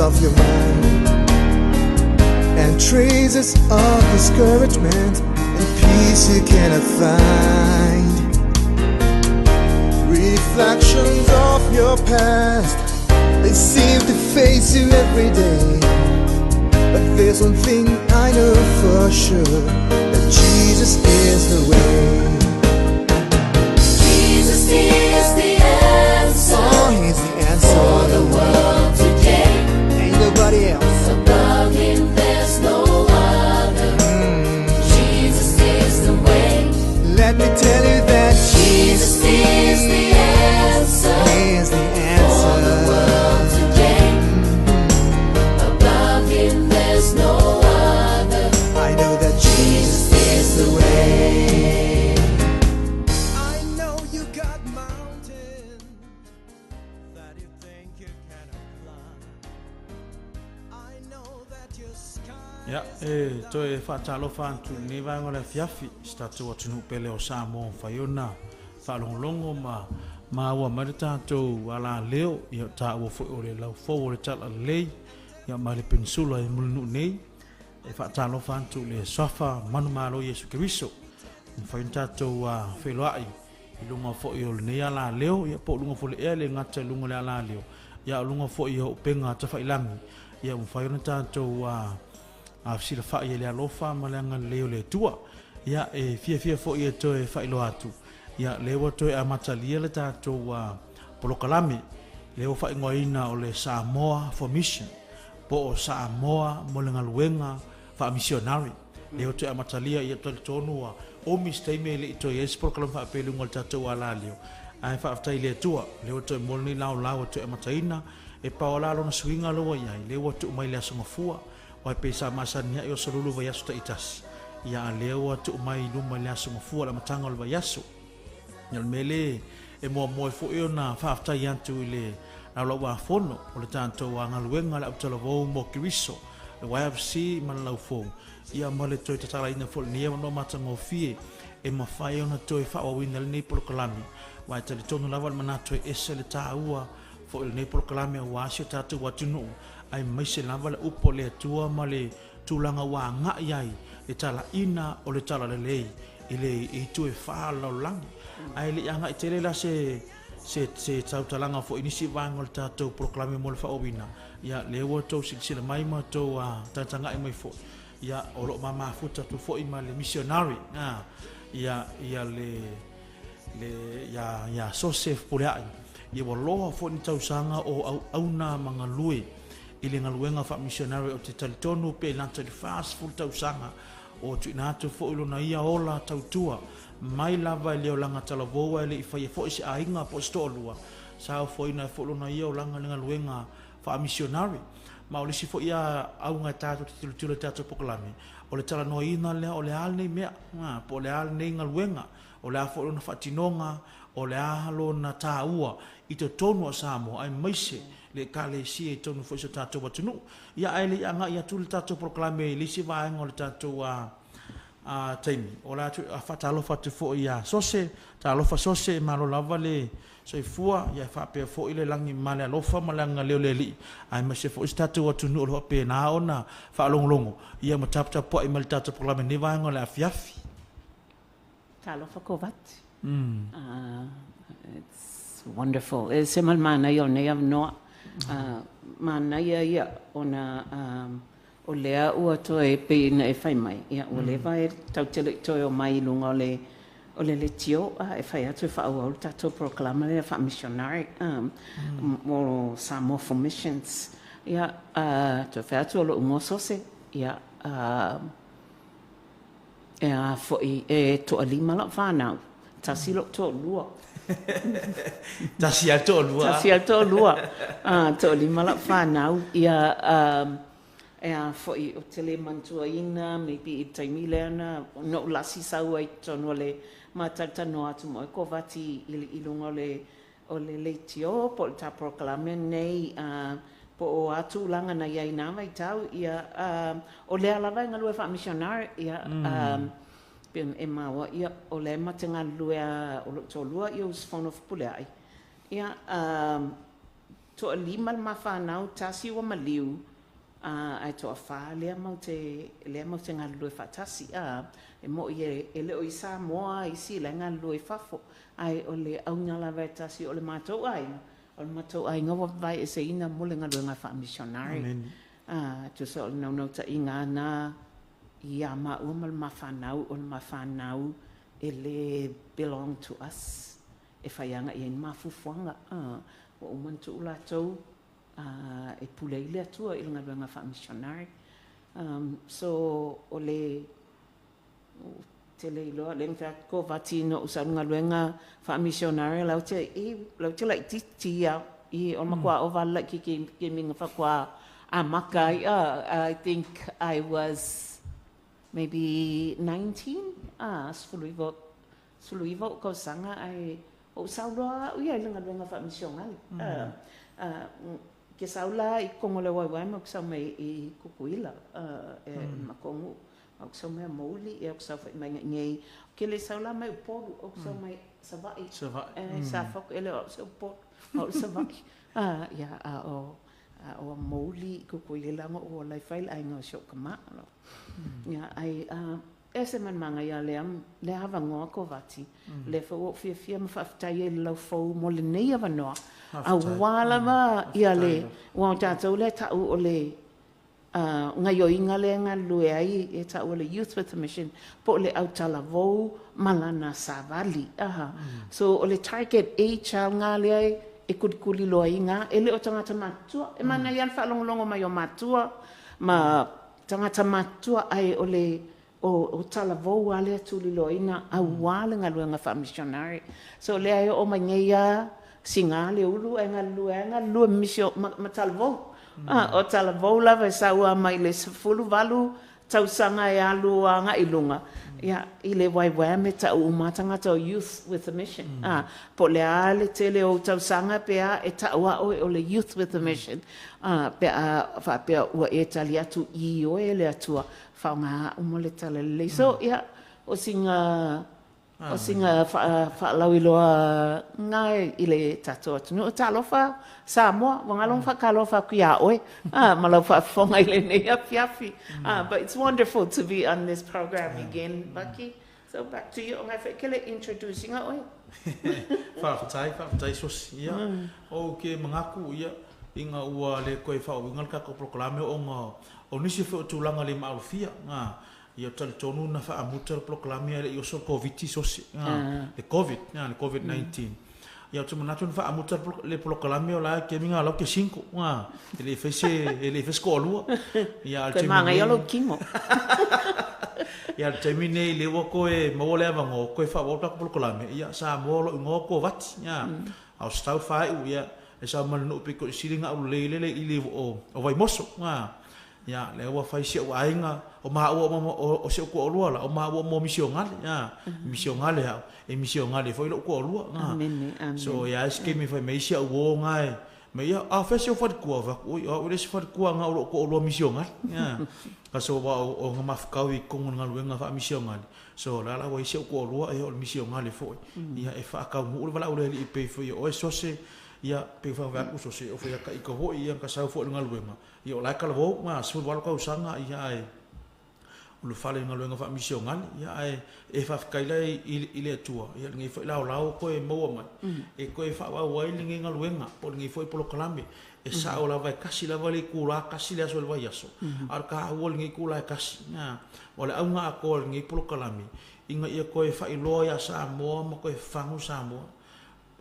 of your mind, and traces of discouragement and peace you cannot find. Reflections of your past, they seem to face you every day. But there's one thing I know for sure, that Jesus is the way. Jesus is the answer. Oh, He's the answer for the world today. Ain't nobody else. Above Him there's no other. Jesus is the way. Let me tell you that Jesus is the answer. He is the answer for the world today. Above Him there's no other. I know that Jesus is the way. I know you got mountains that you think you cannot climb. I know that your sky Ya, toi whaatalo whantu ne ngora fiafi statu o tunu pele o SAMOA whaiona whalongolongo ma ua marita tau ala leo ia ta ua fo o le lau fo o le tala lei ia ma le peninsula e mulunu nei whaatalo whantu le swafa manu malo Yesu Keriso whain tatou wheloai i lunga fo i o le nei ala leo ia po lunga fo le ea le ngata lunga le ala leo ia lunga fo i o penga ta whailangi ia whaiona tatou sila fa ia le alofa ma le anga leo le tua ia fia fo ia to e failo atu ia lewa to e amatalia le tatou polokalame leo fa ingoina o le SAMOA for mission po o SAMOA mo le ngaluenga fa missionary leo to e amatalia ia to tonu o mistake le to yes polokalame fa pelu ngol tatou ala leo ai fa aftai le tua leo to e molni lao to e amataina e paola lo na swinga lo ia leo to mai le asongafua wai pesa masania yo solulu va yasu ta itas ya leo tu mai luma le aso mafua la matanga le yasu yal mele e mo fo yo na fa afta yantu le na lo wa fono o le tanto wa ngaluenga la utalo vo mo Keriso le YFC man la fo ia mole to tala ina fo ni no matango fie e ma fa yo na to fa o wina le ni por kalami wa tele tonu lava mana to esele taua fo le ni por kalami wa sho tatu wa tunu ai mai se lava le upo le tua ma le tulanga wa nga iai le tala ina o le tala le lei ile i tu e fa la lang ai le anga i tele la se tau talanga fo inisi vangol tatou proklame mo le fa obina ia le wo to sila mai ma to tantanga ai mai fo ia o lo mama futa tu fo i ma le Missionary ia ya SOSE FEPULEAI ia wo lo fo ni tau sanga o auna mangalui ile ngaluenga fa Missionary o te talitonu pe lanta le fast full tau sanga o tu inatu fo ilo na ia ola tau tua mai lava leo langa talavoa le ifai fo isi ainga po stolua sao fo ina fo ilo na ia o langa ngaluenga fa Missionary ma o lisi fo ia au ngai tatu tilo tatu pokolami o le tala no ina le o le al nei mea po le al nei ngaluenga o le fo ilo na fatinonga o le ahalo na taua i to tonu a SAMOA ai maise le kale si e tonu fo so tatou watunu ia ai le anga ia tu le tatou proclame le si va ngol tatou taimi o la tu fatalo fatu fo ia SOSE talo fa SOSE malo lava le so fua ia fa pe fo ile langi male alofa malanga le li ai ma se fo tatou watunu o pe na ona fa longlongo ia ma tap tap po i mal tatou proclame ni va ngol afiafi talo fa KOVATI it's wonderful semal mana yo ne am no mana ia ona o lea ua toe pe na e fai mai ia o le vai tau tele toe o mai lunga o le tio e fai atu fa o tatou proclama le fa Missionary mo SAMOA for missions ia to fa atu lo mo SOSE ia fo e to alima la fa na tasilo to lua tasi alto lua to lima la whanau ia fo i o tele mantua ina maybe i taimile ana no lasi sau ai tono le matatano atu mo KOVATI i lunga o le tio po ta proclame nei po o atu langa na iai nama i tau ia o le alava inga lue fa Missionary ia pem e maua ia o le matenga lua o lo to lua ia us fono FEPULEAI ia to a lima ma whanau tasi wa maliu ai to a wha lea mau te ngalu e whatasi e mo i e leo i Samoa i si le ngalu e whafo ai o le au ngala tasi o le mātou ai o le mātou ai ngawa vai e se ina mo le ngalu e ngā wha missionary to so le nau ta i ngā nā i a ma ua ma le mawhanau o le mawhanau e le belong to us e whaianga i e mafufuanga o umantu ula tau e pulei le atua i ngā luenga wha missionary. So o le te le iloa le ngā KOVATI no usa ngā luenga wha missionary lau te lai titi i o makua o wala ki minga whakua a makai. I think I was maybe 19. Suluivo ko sanga ai o saula ia le ngā luenga wha missionary. Ke saula i kongo le waiwai ma kusau mai i kukuila e makongu ma kusau mai mauli e kusau whai mai ngei ke le saula mai uporu o kusau mai savai sa whako ele o kusau uporu o savai ia o mauli i kukuila ngo o lai whail ai ngā shok kama ia ai ese man manga ia le hava ngoa KOVATI le fo fia ma whaftai e lau fau mo le nei ava noa a wala ma ia le wa tātou le tau o le ngai o inga le ngā lue ai e tau o le Youth with a Mission po le au tala vou malana savali so o le target age ngā le ai e kuli loa inga e le o tangata matua e mana ian whalongolongo mai o matua ma tangata matua ai o le o tala vou ale tuli loina a wale ngā luenga wha missionary so le ai o mangeia singa le ulu e ngā lua misio ma tala vou o tala vou lava e saua mai le sefulu valu tausanga e alu a ngā ilunga ia i le waiwai me ta umatanga ta Youth with a Mission po le ale tele o tausanga pea e ta ua o le Youth with a Mission pea fa pea ua e tali atu i o e le atua whaunga umole tala le so ia o singa fa lau iloa ngai i le tato atunu o talofa Samoa wangalong fa kalofa kuia oe ma lau fa fonga i le nei afiafi but it's wonderful to be on this program again Bucky so back to you ngai whekele introducing a oe whaafatai SOSE ia o ke mangaku ia inga ua le koe whauingal ka ko proklame o ngā o nisi whi o tūlanga le maalufia ia tali tonu na wha amuta proklame le i oso COVID SOSE le COVID-19 ia tu manatu na wha amuta le proklame o la ke minga lau ke 5 ele fese ko olua ia koe manga iolo kingo ia termine le wo koe mawole avango koe wha wota proklame ia sa molo ngo KOVATI ia au stau whai u ia e sa manu piko siringa au lele i le o vai moso ya le wa fai se wa inga o ma o se ko lua la o ma mo missionale ya missionale ha e missionale foi lo ko lua so ya ske mi fai me se o ngai me ya a fa se fa ko va o le se fa ko nga o ko lua missionale ya ka so wa o nga mafkau i ko nga luenga fa missionale so la wa se ko lua e o missionale foi ya e fa ka mo le o le i pe foi o SOSE ia pe fa va ku SOSE o fa ka i ko ho ia ka sa fo nga luenga ia la ka lo ma su wal ka usanga ia ai o le fale nga luenga fa missionale ia ai e fa ka i le tua ia ngi fa la ko e mo ma e ko e fa wa wa ngi nga luenga po ngi foi polo kalame e sa o la vai kasi la vale ku la kasi le aso le vai aso ar ka o ngi ku la kasi na o le nga ko ngi polo kalame inga ia ko e fa i lo ya Samoa mo ko e fangu Samoa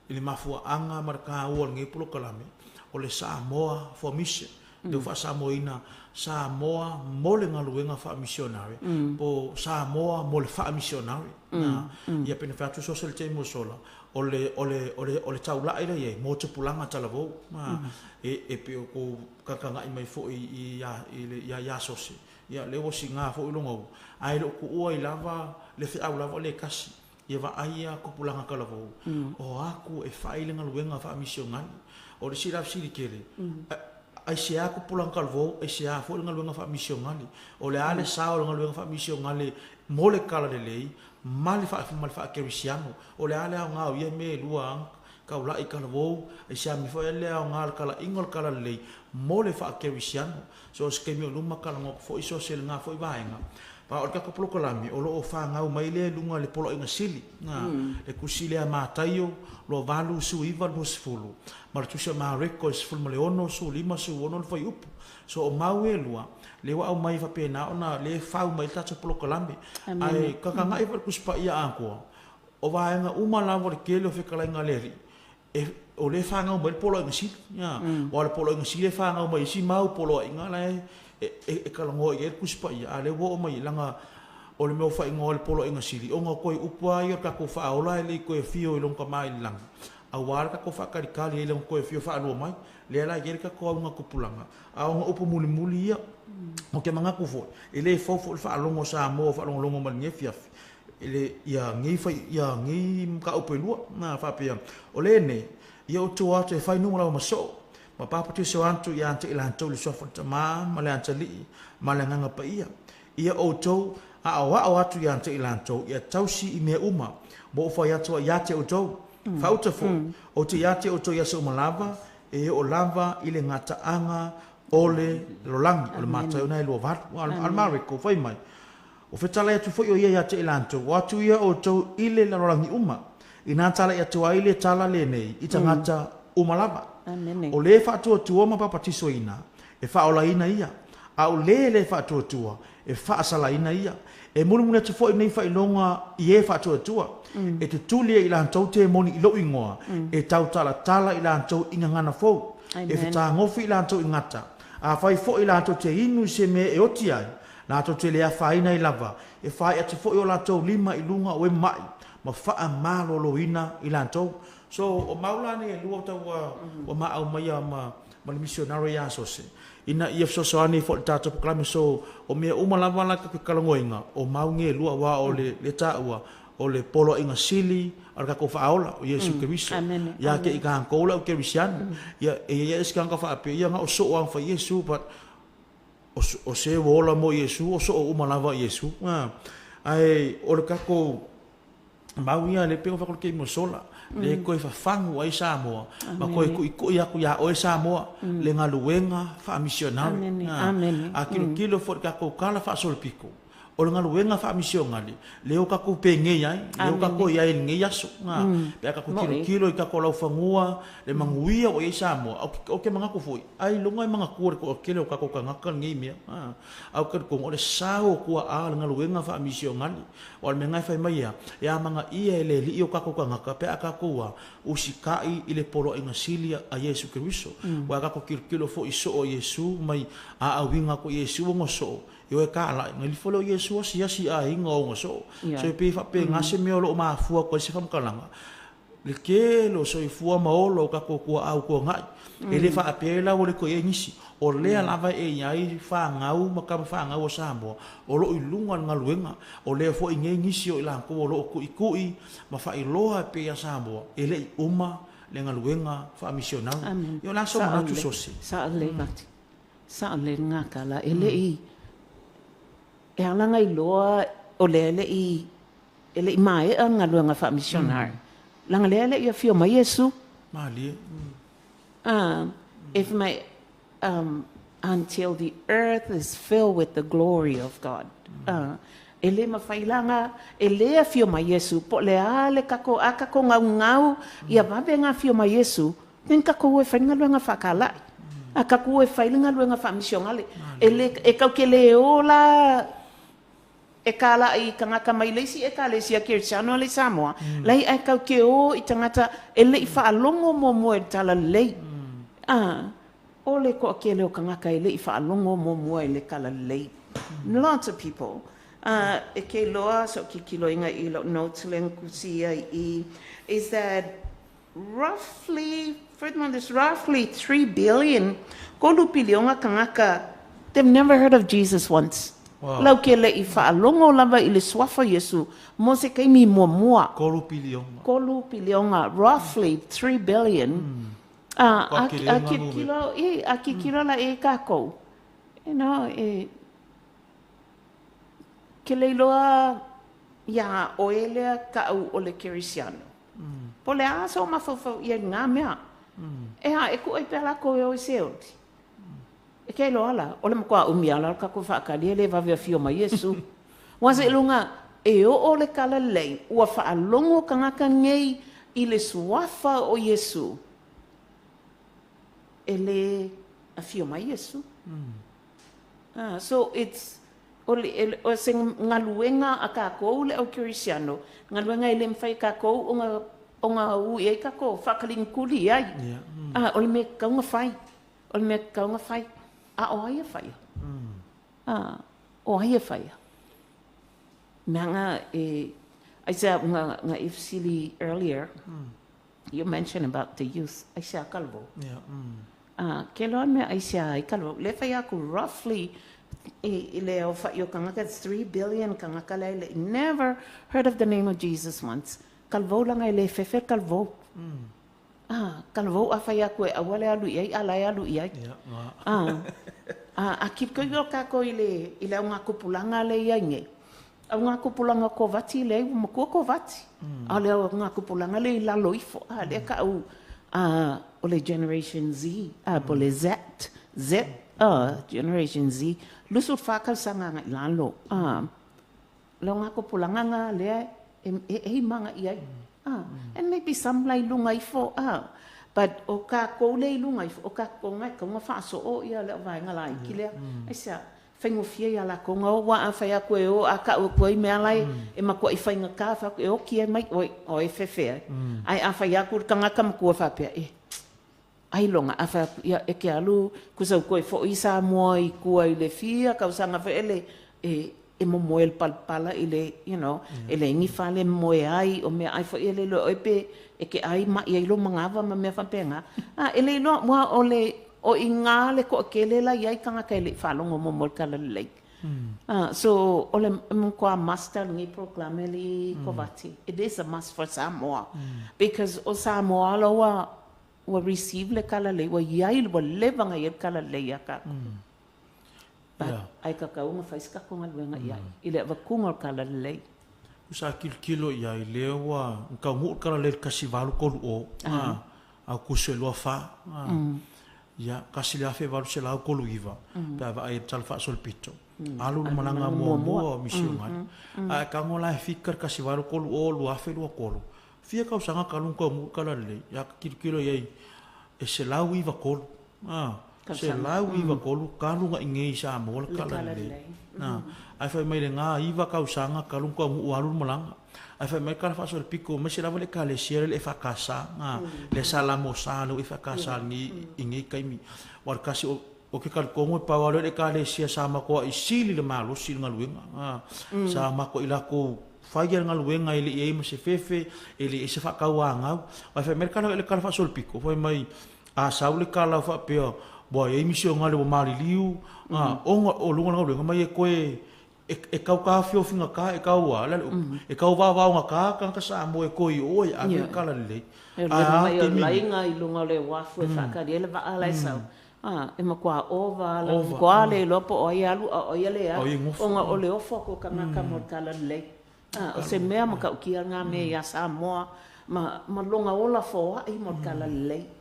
ili mafua anga marka o ngi polo kalame o le Samoa for mission de fa Samoina Samoa mo le ngaluenga fa missionary po Samoa mo le fa missionary ia pena fa tu social te mo sola ole taula ira ye mo te pulanga talavo e pe ko kakanga i mai fo i ya SOSE ia le o singa fo i longo ai lo ku o i lava le fa lava le kasi ia va aia ko pulanga kalavo o aku e fa i le ngaluenga fa missionary o le sira kele ai se aku pulang kalvo ai se a fo nga luenga fa missionale o le ale sa o nga luenga fa missionale mole kala le lei mali fa kerisiano o le ale nga o ye me luang kaula I kala wou e sia mi foi le au ngal kala ingol kala le mo le fa ke visiano so skemi luma kala ngok foi so sel nga foi vaenga pa o ka ko kalami o lo o fa nga mai le lunga le polo inga sili na le kusile a mataio lo valu su iva lo sfulu mar tu se ma reko sfulu le ono su lima su ono foi up so o maue lua le wa au mai fa pena ona le fa mai tata polo kalami ai ka nga i kuspa ia anko o vaenga uma la vor ke lo fe kala nga leri o le fa nga mai polo inga sili ya o le polo inga sili fa nga mai si mau polo inga la e kalango e kuspa ia le wo mai langa o le meu fa inga le polo inga sili o nga koi upua i ka ko fa ola le ko e fio i long ka mai lang a war ka ko fa ka kali le ko e fio fa no mai le la ye ka ko nga kupulanga a nga upu muli muli ia o ke manga ku fo ele fo fa longo sa mo fa longo mal ngefia ele ia ngi fa ia ngi ka upu lua na fa pia o le ne ia o tu ate fa no la maso ma papa tu so antu ia ante ila antu le so fa ma le antali ma le nga pa ia o to a awa o atu ia ante ila antu ia tausi I me uma bo fa ia to ia te o to fa utafo o te ia te o to ia so malava e o lava ile ngata anga ole lolangi o le mata ona lo va al mariko foi mai o fetala tu foi o ia te ila antu o atu ia o to ile lolangi uma ina tala ia tu ile tala le nei I tangata umalava o le fa tu ma papa tisoina e fa ola ina ia au le fa tu e fa sala ina ia e mulu mulu te foi nei fa ilonga ie fa tu e te tuli ila antou te moni ilo ingoa e tau tala ila antou inga ngana fo e fita ngofi ila antou ingata a fai fo ila antou te inu se me e oti ai la antou te lea faina ilava e fai ati fo ila antou lima ilunga o e mai ma faa malo lo ina ila antou so o maulani e lua tau o ma au mai ma le missionary ya SOSE ina ia sosoani fo tata proklame so o me uma lava la ka kalangoinga o maunge lua wa o le taua o le polo inga sili arka ko faola o Yesu Kristo ya ke ikan ko la ke Christian ya e iskan ka fa pe ya nga o so ang fa Yesu but o se vola mo Yesu o so uma lava Yesu ai o le ka ko mauia le pe fa ko ke mo sola le ko fa fangu ai SAMOA ma ko ku ya o SAMOA le ngaluenga fa missionary a kilo fo ka ko kala fa sol pico o le ngaluenga fa missionary le o ka ko penge ai le o ka ko ia nge yaso pe ka ko kilo ka ko lau fangua le manguia o SAMOA o ke manga ko foi ai longa manga ko kilo ka ko ngaka ngi mia au ka ko o le sao ko a le ngaluenga fa missionary o le mengai fa mai ya manga ia le li o ka ko ngaka pe ka ko usikai ile polo inga silia a Yesu Kristo wa ka ko kilo fo iso o Yesu mai a awinga ko Yesu ngo so yo e ka la ngali folo Yesu si a inga ngo so so pe fa pe ngase me lo ma fu ko se fam kalanga le ke lo so fu ma o lo ka ko au ko ngai ele fa apela o le ko e nisi o le lava e yai fa ngau ma ka fa ngau SAMOA o lo ilunga ngaluenga o le fo inge nisi o la ko lo ku ikui ma fa iloa pe ya SAMOA ele uma le ngaluenga fa missionary yo la so ma tu SOSE sa le ngaka la ele e alanga iloa o le ele mai ngaluenga fa missionary langa le ia fio mai Yesu mali if my until the earth is filled with the glory of God. Ele mafailanga ele fio mai Yesu po le ale kako akako ngau ia babe nga fio mai Yesu ten kako e fainga luenga fakala akako e fainga luenga fa missionale ele e kau ke le ola e kala I kangaka mai leisi e kala sia kirchano le SAMOA lai e kau ke o I tangata ele I fa longo mo e tala lei ole ko ke le o kangaka ele I fa longo mo ele kala lei lots of people e ke loa so ki kilo inga I lo notes len kusia is that roughly 3 billion ko lupilionga kangaka they've never heard of Jesus once. Lau ke le I fa longo lava I le swafa Yesu mo se kai mi mua kolu pilionga roughly 3 billion aki kilo la e kako you know ke le loa ya oelea ka au ole Kirisiano Po le aso mafau ia ngā mea. E ha, e ku e pēla ko e o se oti. E kei lo ala, ole makua umi ala, ka ko whaakalia le vavea fio mai Yesu. Wasa ilunga, e o le kala lei, ua whaalongo kangaka ngei i le suafa o Yesu. E le a fio mai Yesu. So it's, o se ngaluenga a kākou le au Kirisiano, ngaluenga i le mwhai kākou o ngā ui ei kākou, whakalingkuli ai. O le me kaunga whai, o le me kaunga whai, a o aia whai. O aia whai. Mea ngā, I said, ngā ifsili earlier, you mentioned about the youth, I said, kalvo. Ke loa mea I said, kalvo, le whai aku roughly, le o whai o kangaka, 3 billion kangaka le, never heard of the name of Jesus once. Kalvo langa le fefe kalvo. Kalvo a whai aku e awale alu iai, alai alu iai. A kip ko yo kako i le o ngā kupulanga le iai nge. A ngā kupulanga KOVATI le, makua KOVATI. A le o ngā kupulanga le la loifo. Le ka au o le Generation Z, po le Z, Generation Z. Lusut whakau sanga ngai lalo. Le o ngā kupulanga ngā lea, e manga iai. And maybe some lai lunga ifo. But o ka kou le lunga ifo, o ka kou ngai, ka ngā whaaso o ia le o vai ngā lai ki lea. Ai sea, whaingo fia ia la kou ngā o wa a whai a koe o, a ka o koe mea lai, e makua i whainga ka, whai o kia mai, o e whewhea. Ai a whai a koe ka ngaka makua whapea, ai longa, a whai ia e ke alu, kusau koe fo i SAMOA i kua i le fia, kau sanga whaele, e momoe le palpala i le, you know, e le ingi whale moe ai, o mea ai whai ele lo oipe, e ke ai ma i ailo mangawa ma mea whampenga. E le ino, mua o le, o i ngā le ko ke le la iai kanga kai le whalongo momoe kala le leik. So, o le mkua master ngi proclame li KOVATI. It is a must for SAMOA. Because o SAMOA lo wa receive le kala le, wa iai wa levanga i kala le iaka. Ai ka kaunga whaiska konga luenga iai. I le wakunga kala le. Usa kilo iai leo wa ka ngu kala le kasi walu kolu o. Au kusue lua wha. Ya kasi le afe walu se lau kolu iwa. Pea wa ai tal wha sol pito. Alu malanga mua Missionary. Ai ka ngola e fikar kasi walu kolu o lua afe lua kolu. Fia kau sanga kalung kau ngu kala le. Ya kilo iai e se lau iwa kolu. Se lau iwa kolu kalunga ingei SAMOA kala le. Ai whai mai le ngā iwa kau sanga kalung kau ngu ualu malanga. Ai whai mai kala whasore piko, mai se lawa le ka le siere le e whakasa, le salamo salo e whakasa ingei kaimi. War kasi o ke kalkongo e pawalo le ka le sia sama koa i sili le malo, sili ngaluenga. Sama ko ilako whaiar ngaluenga ili i eima se fefe, ili i se whakau angau. Ai whai mai kala le kala whasore piko, whai mai a sau le kala whapea, boa e misio ngale o mari liu, o lunga ngaluenga mai e koe, e kau ka fio finga ka, e kau ala, e kau wawao nga ka, kanka SAMOA e koi oi, a me kala le. E mai o lainga i lunga le wafu e whakari, ele wa ala e sau. E makua ova, ala kua le lopo o ia alu, o ia le a, o nga o le ofo ko ka ngaka mo kala le. O se mea maka ukia ngā mea ia SAMOA, ma longa ola fo ai mo kala le.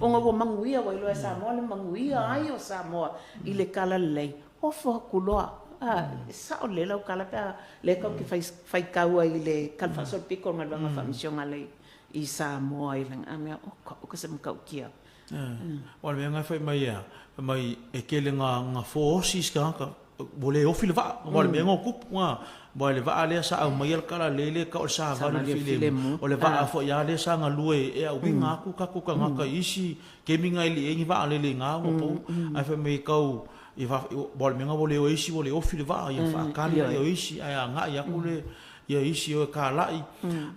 O nga wo manguia wa ilo e SAMOA, le manguia ai o SAMOA, i le kala le. Ofo kuloa. Sa o le lau kala pea le kau ki whai kaua i le kalwhasol piko ngā luanga whamisionga le i SAMOA i lang amea o ka se mkau kia. Wala mea ngai whai mai ea, mai e ke le ngā fōosis ka hanga, bo le ofi le waa, wala mea ngā kupu ngā, bo le waa lea sa au mai al kala le ka o le sa vale filemu, o le waa fo ia le sa ngā lue e au winga aku kako ka ngaka isi, ke minga ili e ngi waa le ngā wapo, ai whai mai kau, i va bol menga vole o isi vole o fili va ia fa kali o isi ai nga ia kule ia isi o ka lai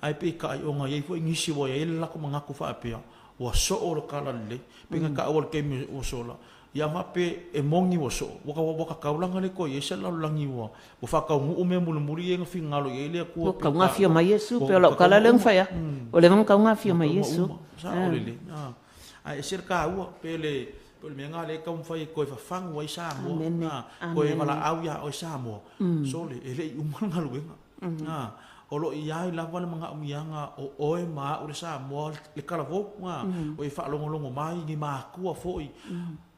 ai pe ka o nga ia fo ngisi vo ia la ko manga ku fa pe o so o kala le pe ka o ke mi o so la ia ma pe e mongi o so wo ka kaulanga le ko ia se la langi wo o fa ka mu me mu muri e finga lo ia le ku ka nga fio mai Yesu pe lo kala leng fa ia o le ka nga fio mai Yesu sa o le ai cerca o pe le Pole menga le kau fai koe whawhangu ai SAMOA. Koe wala au ia o SAMOA. Sole, e le umal ngaluenga. o lo ia I lava le mga umianga o oe ma o le Samoa le kalavo o I whaalongolongo mai ni mākua foi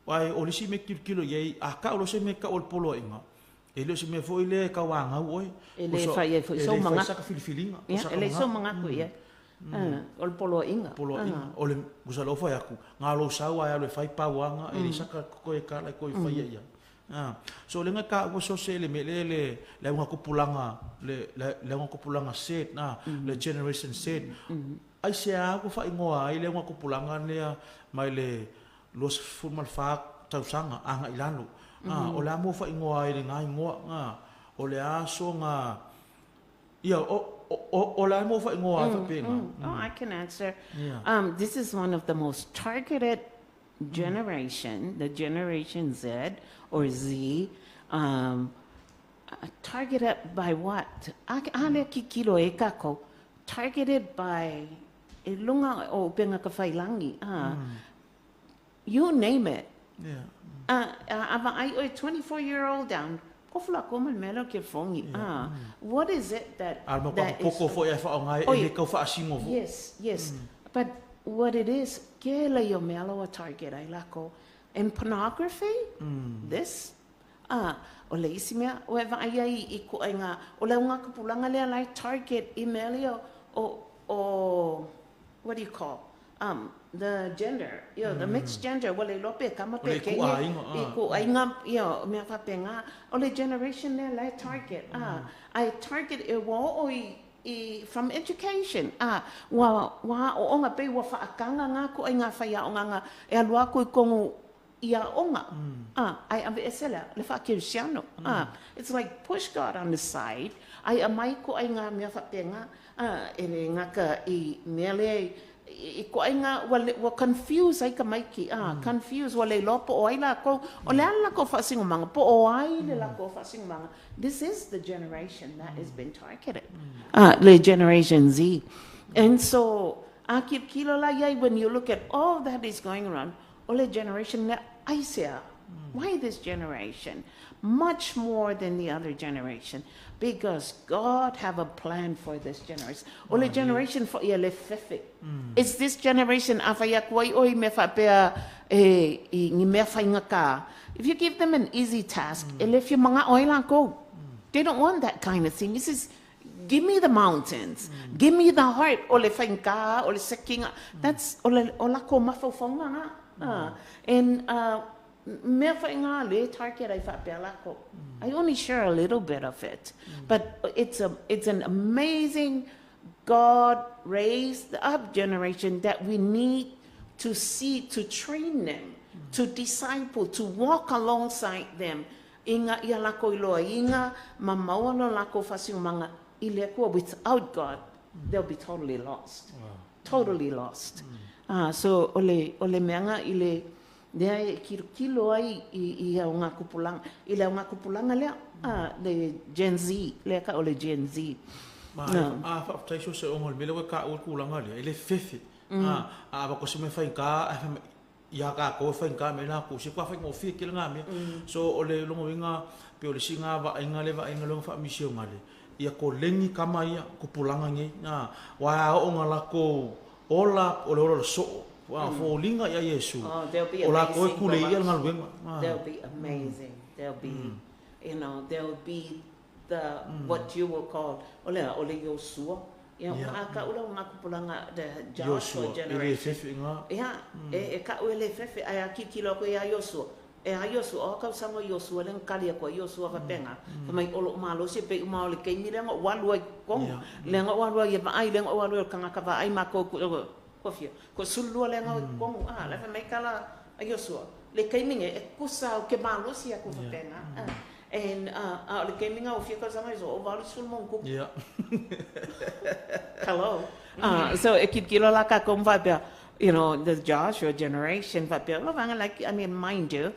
wai o le si me kilo iei a ka o lo se me ka o le polo inga e le se me foi le ka wanga oi ele fai foi so manga saka filifilinga ele so manga ku ia o le polo inga o le musalo foi aku nga lo sau ai le fai pauanga e saka ko e ka ko fai ia so le nga ka o so se le mele le nga kupulanga le nga kupulanga set le generation set ai se a ko fai ngoa ai le nga kupulanga le mai le los formal fa tausanga anga ilano o le amo fai ngoa ai le nga ngoa o le aso nga ia o la amo fai ngoa fa pena I can answer. This is one of the most targeted generation, the Generation Z or Z, targeted by what? Ale kikilo e kako, targeted by lunga o penga ka whailangi. You name it. A 24-year-old down. What is it that is? Yes. But what it is, a target and pornography, this ole isimea o eva ai I ko nga o le nga kapulanga le lai target email o what do you call the gender, the mixed gender, wale lope kama pe ke iku ainga me fa penga ole generation le lai target I target e wo from education wa o nga pe wa fa akanga nga ko ainga fa ya nga e alwa ko kongu ia onga I am esela le fa kirsiano it's like push God on the side I amai ko ainga me fa penga e nga ka I mele I ko ainga wa confuse ai ka maiki confuse wale lopo o ai la ko o le ala ko fa singumanga po o ai le la ko fa singumanga. This is the generation that has been targeted le generation Z, and so akip kilo la yai when you look at all that is going around ole generation na I say why this generation much more than the other generation, because God have a plan for this generation. Ole generation for ele fefe. It's this generation afaya kwai oi me fa pe ni me fa ngaka. If you give them an easy task, ele fi mga oi la ko. They don't want that kind of thing. This is give me the mountains. Give me the heart. Ole fa ngaka, ole sekinga. That's ole ola ko mafofonga and I only share a little bit of it, but it's an amazing God raised up generation that we need to see, to train them, to disciple, to walk alongside them. Inga ia lako iloa, inga mamaua no lako fasiumanga ilekua. Without God, they'll be totally lost, totally lost. So ole meanga ile Dia kilo ai I nga kupulanga ila nga kupulanga le the Gen Z le ka ole Gen Z fa tai so se ongol mele ka o kulanga le ile fefe ba ko se me fai ka ya ka ko fai ka me na ko se kwa fai mo fi ke nga me so ole lo winga pe ole singa va inga le va inga lo fa mission ngale ia ko lengi kama ia kupulanga nge wa o nga la ko ola ole so for linga ya Yesu. They'll be amazing. They'll be amazing. They'll be, they'll be the what you will call ole Yosua. Aka ula ngakupulanga the Joshua generation. Ka ole fefe aya kikilo ko ya Yosua. Yosua o ka sango Yosua len kali ko Yosua ka penga. Mai olo malo se pe uma ole ke mi lenga walua kong. Lenga walua ye ai lenga walua kanga ka ai mako ko sulua le ngau kongu la fa mai kala Yosua le kaiminga e kusa o ke malo sia ko penga and le kaiminga o fia ka sanga so o vali sul monku hello so e kilo la ka kom va the Joshua generation va pe like I mean mind you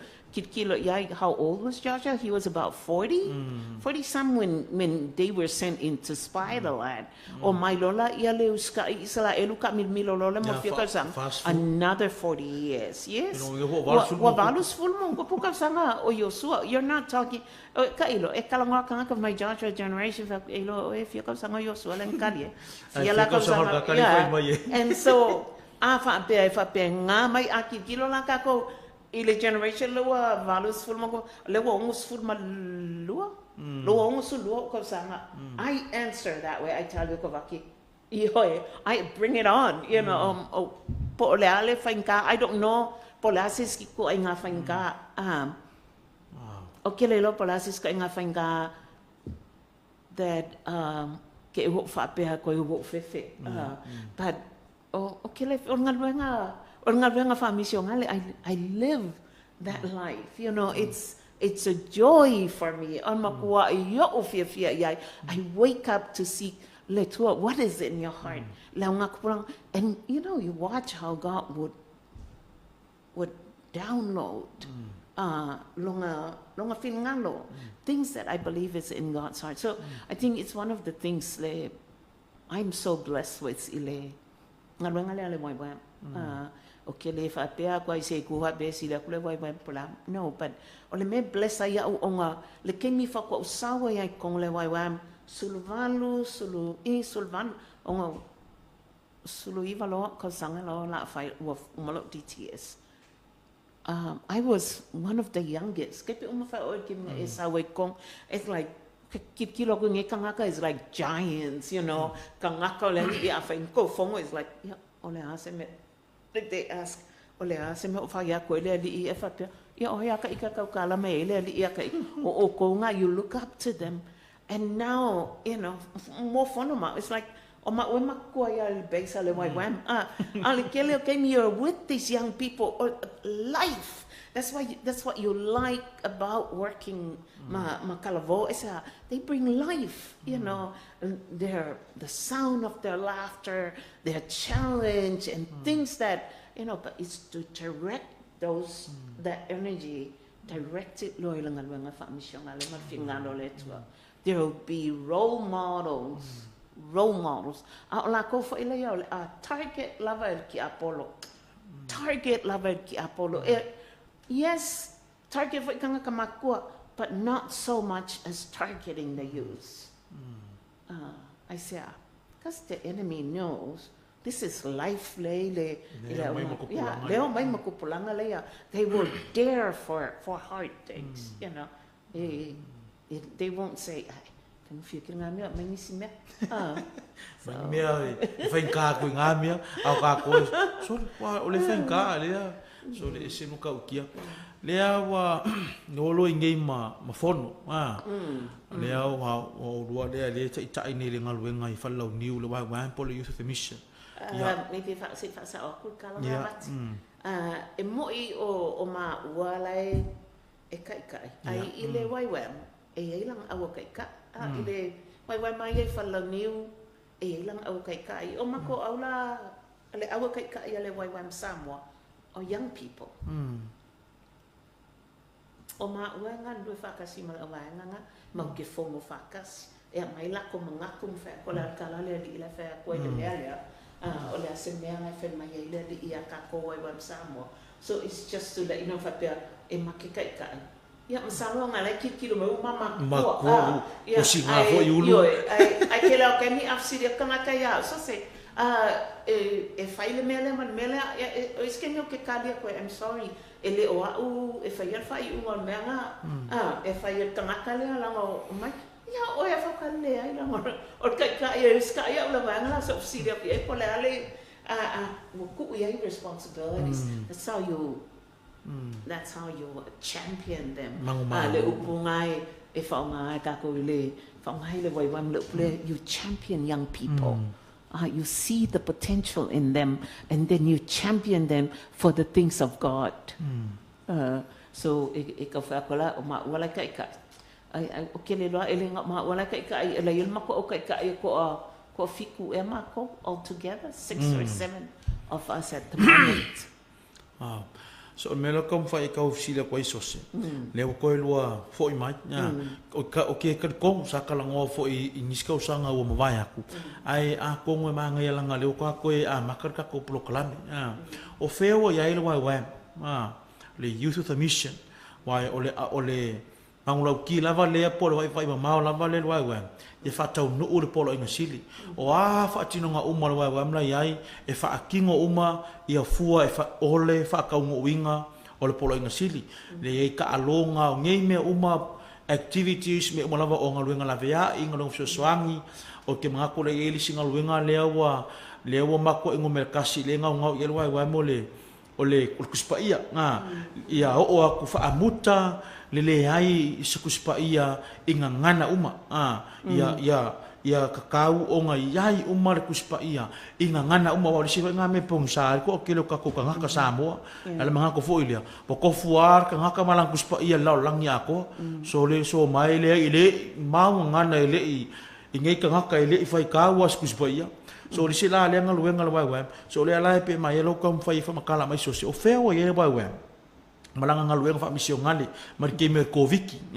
how old was Joshua? He was about 40? 40 some when they were sent into spy the land. O mai lola ia leuska isala eluka milolola mo fika sang another 40 years. Yes. Wa valus full mo ko puka sanga o Yosua. You're not talking kailo e kalanga kanga of my Joshua generation elo e fika sanga Yosua len kali. Fiala ka sanga. And so fa pe nga mai akikilo la ka ko ile generation lua valus full mo lewa ongus full malua lo ongus lua ko sanga. I answer that way. I tell you KOVATI I bring it on, you know. Po leale fainka I don't know polasis ko ay nga fainka okay lelo polasis ko ay nga fainka that ke ho fa pe ko ho fefe but okay le Orngalwenga fa misionale, I live that life. You know, it's a joy for me. I wake up to see what is in your heart. And you know, you watch how God would download things that I believe is in God's heart. So I think it's one of the things I'm so blessed with. Okay, le fa pea ko se ku ha be si la ku le wai pula. No, but ole me bless ya onga le ke mi fa ko sawa ya kong le wai sulvalu onga sulu ivalo ko sanga lo la fa wo malo DTS. I was one of the youngest. Ke pe fa o ke me sa wai kong. It's like kilo ko nge kangaka is like giants, you know. Kangaka le ya fa ko fongo is like ole ase me they ask ole ase me fa ya ko le di ESP ya o ya ka kala me le di ya ka o ko nga you look up to them and now you know more fonoma it's like o ma ko ya base le wai wam ali kele came here with these young people life. That's what you like about working Makalavo is they bring life, you know, the sound of their laughter, their challenge and things that, you know, but it's to direct that energy, direct it. There will be role models. Target lover ki Apollo. Yes, target for kanga kamakua, but not so much as targeting the youth. I say, because the enemy knows this is life. They will dare for hard things, you know. They won't say, "Can you feel me? May miss me." So le se no ka ukia le awa ngolo ingei ma fono le awa o lua le tai nei le ngalu ngai fallau niu le wa polo youth of the mission maybe fa sa o ku kala mat e moi o ma walai e kai ai ile wai wam e lang awa kai ka ile wai mai e fallau niu e lang awa kai kai o ma ko aula le awa kai kai le wai wam Samoa or young people. O ma uanga ndoi whakasi ma uanga mau ke whongo whakas. E mai lako mangaku mwha ko la kala lea li ila whea koe le lea o lea se mea ngai when mai e lea li ia kako wai wam Samoa. So it's just to let you know whapea e make kai kai. Ia ma Samoa ngā lai kilo mai umama kua. O si ngā ho i ulu. Ai ke leo kai mi afsiria kangaka ia. So se e faile mele man mele o iskenyo ke kalia ko I'm sorry ele o au e faile fai u on menga e faile tamaka le la o mai ya o e fa kale ai la o ka e ska ya la manga so siria e ko le ale wo ku ya responsibilities. That's how you champion them. Le upungai e fa ngai ka ko le fa ngai le wai wam le you champion young people. You see the potential in them, and then you champion them for the things of God. So, ikaw wala o ma wala ka ika. Ay okele lo elinga ma wala ka ika ay la yulma ko ka ika ko fiku ema ko all together 6 or 7 of us at the moment. Wow. So melo kom fai ka ofisile ko SOSE. Le ko lua fo i mai. O ke ko sa kala ngo fo i niska usanga o mavai aku. Ai a ko ngo manga ia langa le ko a makar ka ko proklame. O feo ia ile wa le youth of the mission. Wai ole pangulau ki lava le po le vai ma lava le wa. E fa tau no o le polo inga sili. O fa tino nga uma wa mla yai e fa akingo uma ia fua e fa ole fa ka ngo winga o le polo inga sili. Le ai ka alonga o ngei me uma activities me malava o nga luenga lava ya inga lo soangi o ke mga ko le eli singa luenga le wa mako ingo merkasi le nga nga ye wa mole ole kuspa ia ia o aku fa amuta le ai kuspa ia inga ngana uma ia kakau o nga iai uma le kuspa ia inga ngana uma wa lisi nga me pongsa ko kilo ka ko nga ka Samoa ala mga ko fo ilia po ko fuar ka nga ka malang kuspa ia law lang ya ko so mai le ile mau ngana ile ingai ka nga ka ile fai ka was kuspa ia so lisi la le nga luenga wa so le ala pe mai lo kam fai fa makala mai so o feo ye wa malanga ngaluenga fa Missionary marke me KOVATI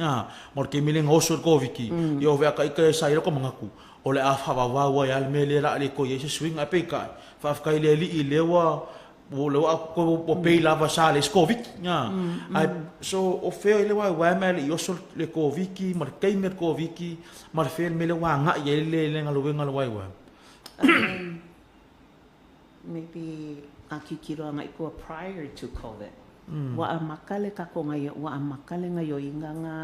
marke me le ngosor KOVATI yo ve ka ika sa iro ko mangaku ole a fa wa ya me le la le ko ye swing ape ka fa ka ile li lewa ko pe la va sa le KOVATI so o fe ile wa me le yo so le KOVATI marke me KOVATI mar fe me le wa nga ye le ngaluenga wa maybe akikiro ngai ko prior to COVID. Wa makale ka ko ngai wa makale ngai yo inga nga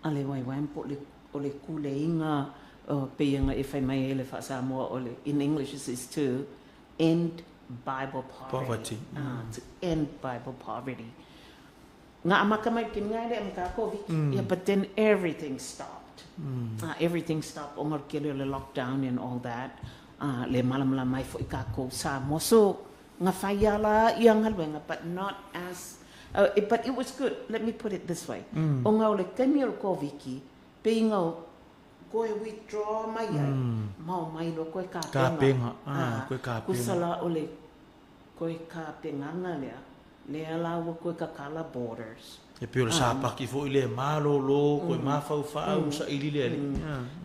ale wai po le ole kule inga pe nga if I may ele fa Samoa ole in English is to end Bible poverty. To end Bible poverty. Nga amakamay kin nga le amka COVID. Yeah, but then everything stopped. Everything stopped. Ongor kilo le lockdown and all that. Le malam mai fo ikako Samoa. So nga fayala yang halwenga but not as but it was good. Let me put it this way. O nga ole kemil KOVATI pe nga ko withdraw mai mau mai lo ko ka penga ko ka penga kusala ole ko ka penga nga le ala ko ka kala borders e pio sa pa ki fo ile malo lo ko ma fa sa ili le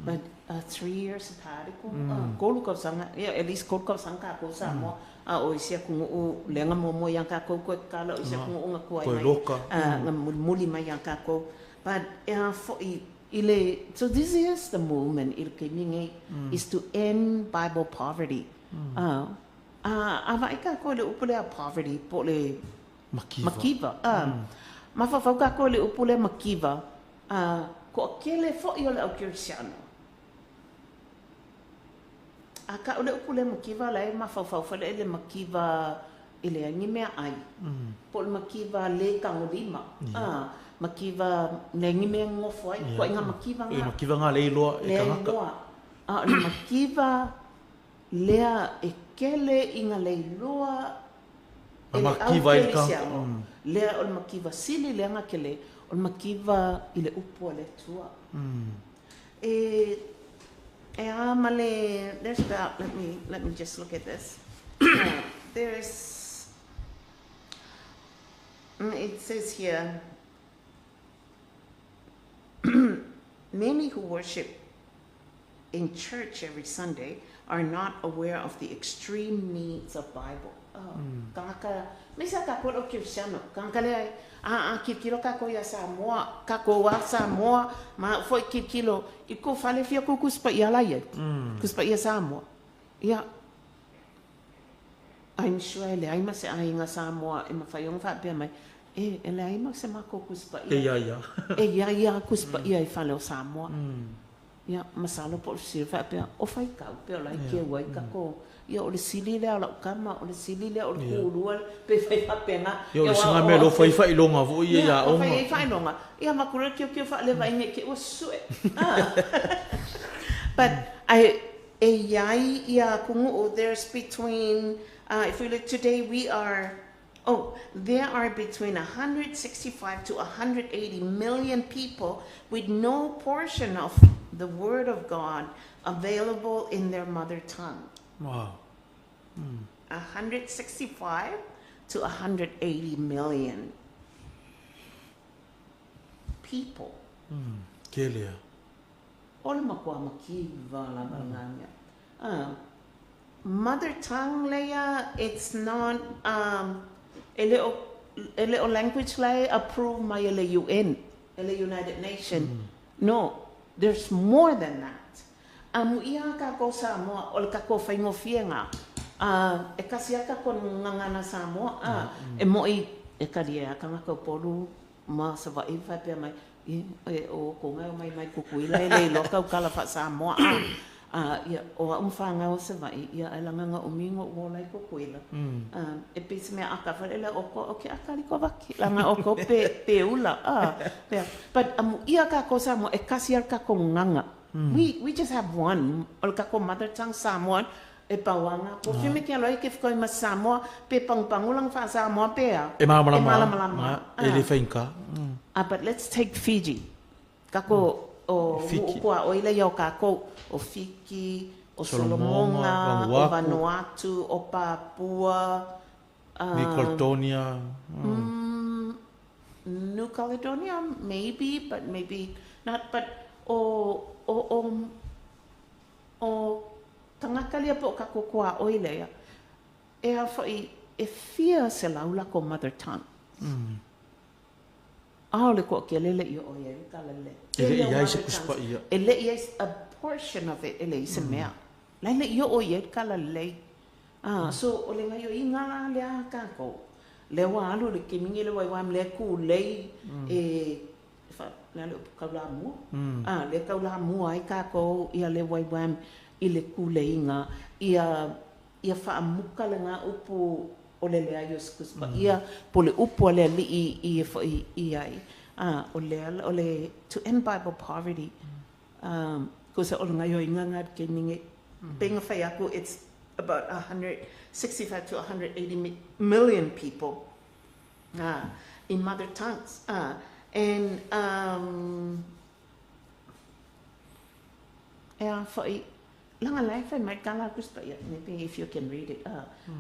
but 3 years sabbatical ko lu ka sanga at least ko ka sanga ko sa mo o isia ku lenga mo yang ka ko kala o isia ku nga ko ai nga muli mai yang ka ko but for ile so this is the movement il keminge is to end Bible poverty ava ka ko le upule poverty po le makiva ma fa ka ko le upule makiva ko kele fo yo le cristiano aka ole upule makiva la ma fa le makiva ile ngi me ai pol makiva le ka ngolima makiva le ngi me ngofo ai ko nga makiva nga le lo e ka nga le makiva le e kele inga le loa makiva il ka le ol makiva sili le nga kele ol makiva ile upo le tua there's about let me just look at this. There's it says here many who worship in church every Sunday are not aware of the extreme needs of Bible. Kaka misa ka ko Cristiano kankale kilo ka ko ya Samoa ka ko wa Samoa ma foi kilo iko fale fia ko kuspa ia la ye kuspa ia Samoa ya I'm sure ele ai ma se ai nga Samoa e ma fayong fa pe mai ele ai ma se ma ko kuspa ia ya kuspa ia e fale o Samoa ya masalo por sirva pe o fai ka pe la ke wai ka ko ia o le sili le ala kama o le sili le o le kulua pe fai fa pena ia o singa me lo fai fa ilonga vo ia o fai fa ilonga ia makura ke fa le vai ne ke o sue but ia kungu there's between if we look today there are between 165 to 180 million people with no portion of the Word of God available in their mother tongue. Wow. 165 to 180 million people. Kelia. Ole makua makiva la balanganya. Mother tongue leia, it's not a little language lay approved by the UN, the United Nations. No, there's more than that. Ia ka ko Samoa o ka ko faingo fienga. E kasia ka ko ngangana Samoa. E moi e karia ka ko polu ma sa vai fa pe mai o ko mai kukuila le lo ka kala fa Samoa. Ia o umfanga o se vai ia alanga o mingo o lai kukuila. E pisi me aka fa le o ko ke akali ko vaki langa o ko pe ula. But ia ka ko Samoa e kasia ka ko nganga. We just have one. Olka ko mother tongue Samoan e pawanga. Ko fime ke aloi ke fkoi ma Samoa pe pangulang fa Samoa pe a. E malama. E le feinka. But let's take Fiji. Kako o kua oile yo kako o Fiki, o Solomonga, o Vanuatu, o Papua. New Caledonia. New Caledonia, maybe, but maybe not. But o tangakalia po kakukua oilea e a fai e fia se laula ko mother tongue. Aole ko ke lele i o ye kalele. Ele ia se kuspa ia. Ele ia a portion of it ele se mea. Lele i o ye kalele. So o le ngai o ingala le ka ko. Le wa alu le kimingi le wa wam le ku le e fa le kaulamu. Le kaulamu ai ka ko ia le wa wam i le ku le inga ia fa muka le nga upu o le lea yo skuspa ia po le upu le li i ai o le to end Bible poverty ko se o nga yo inga ke ninge penga fai aku it's about 165 to 180 million people in mother tongues and fai langa life might kala kuspa maybe if you can read it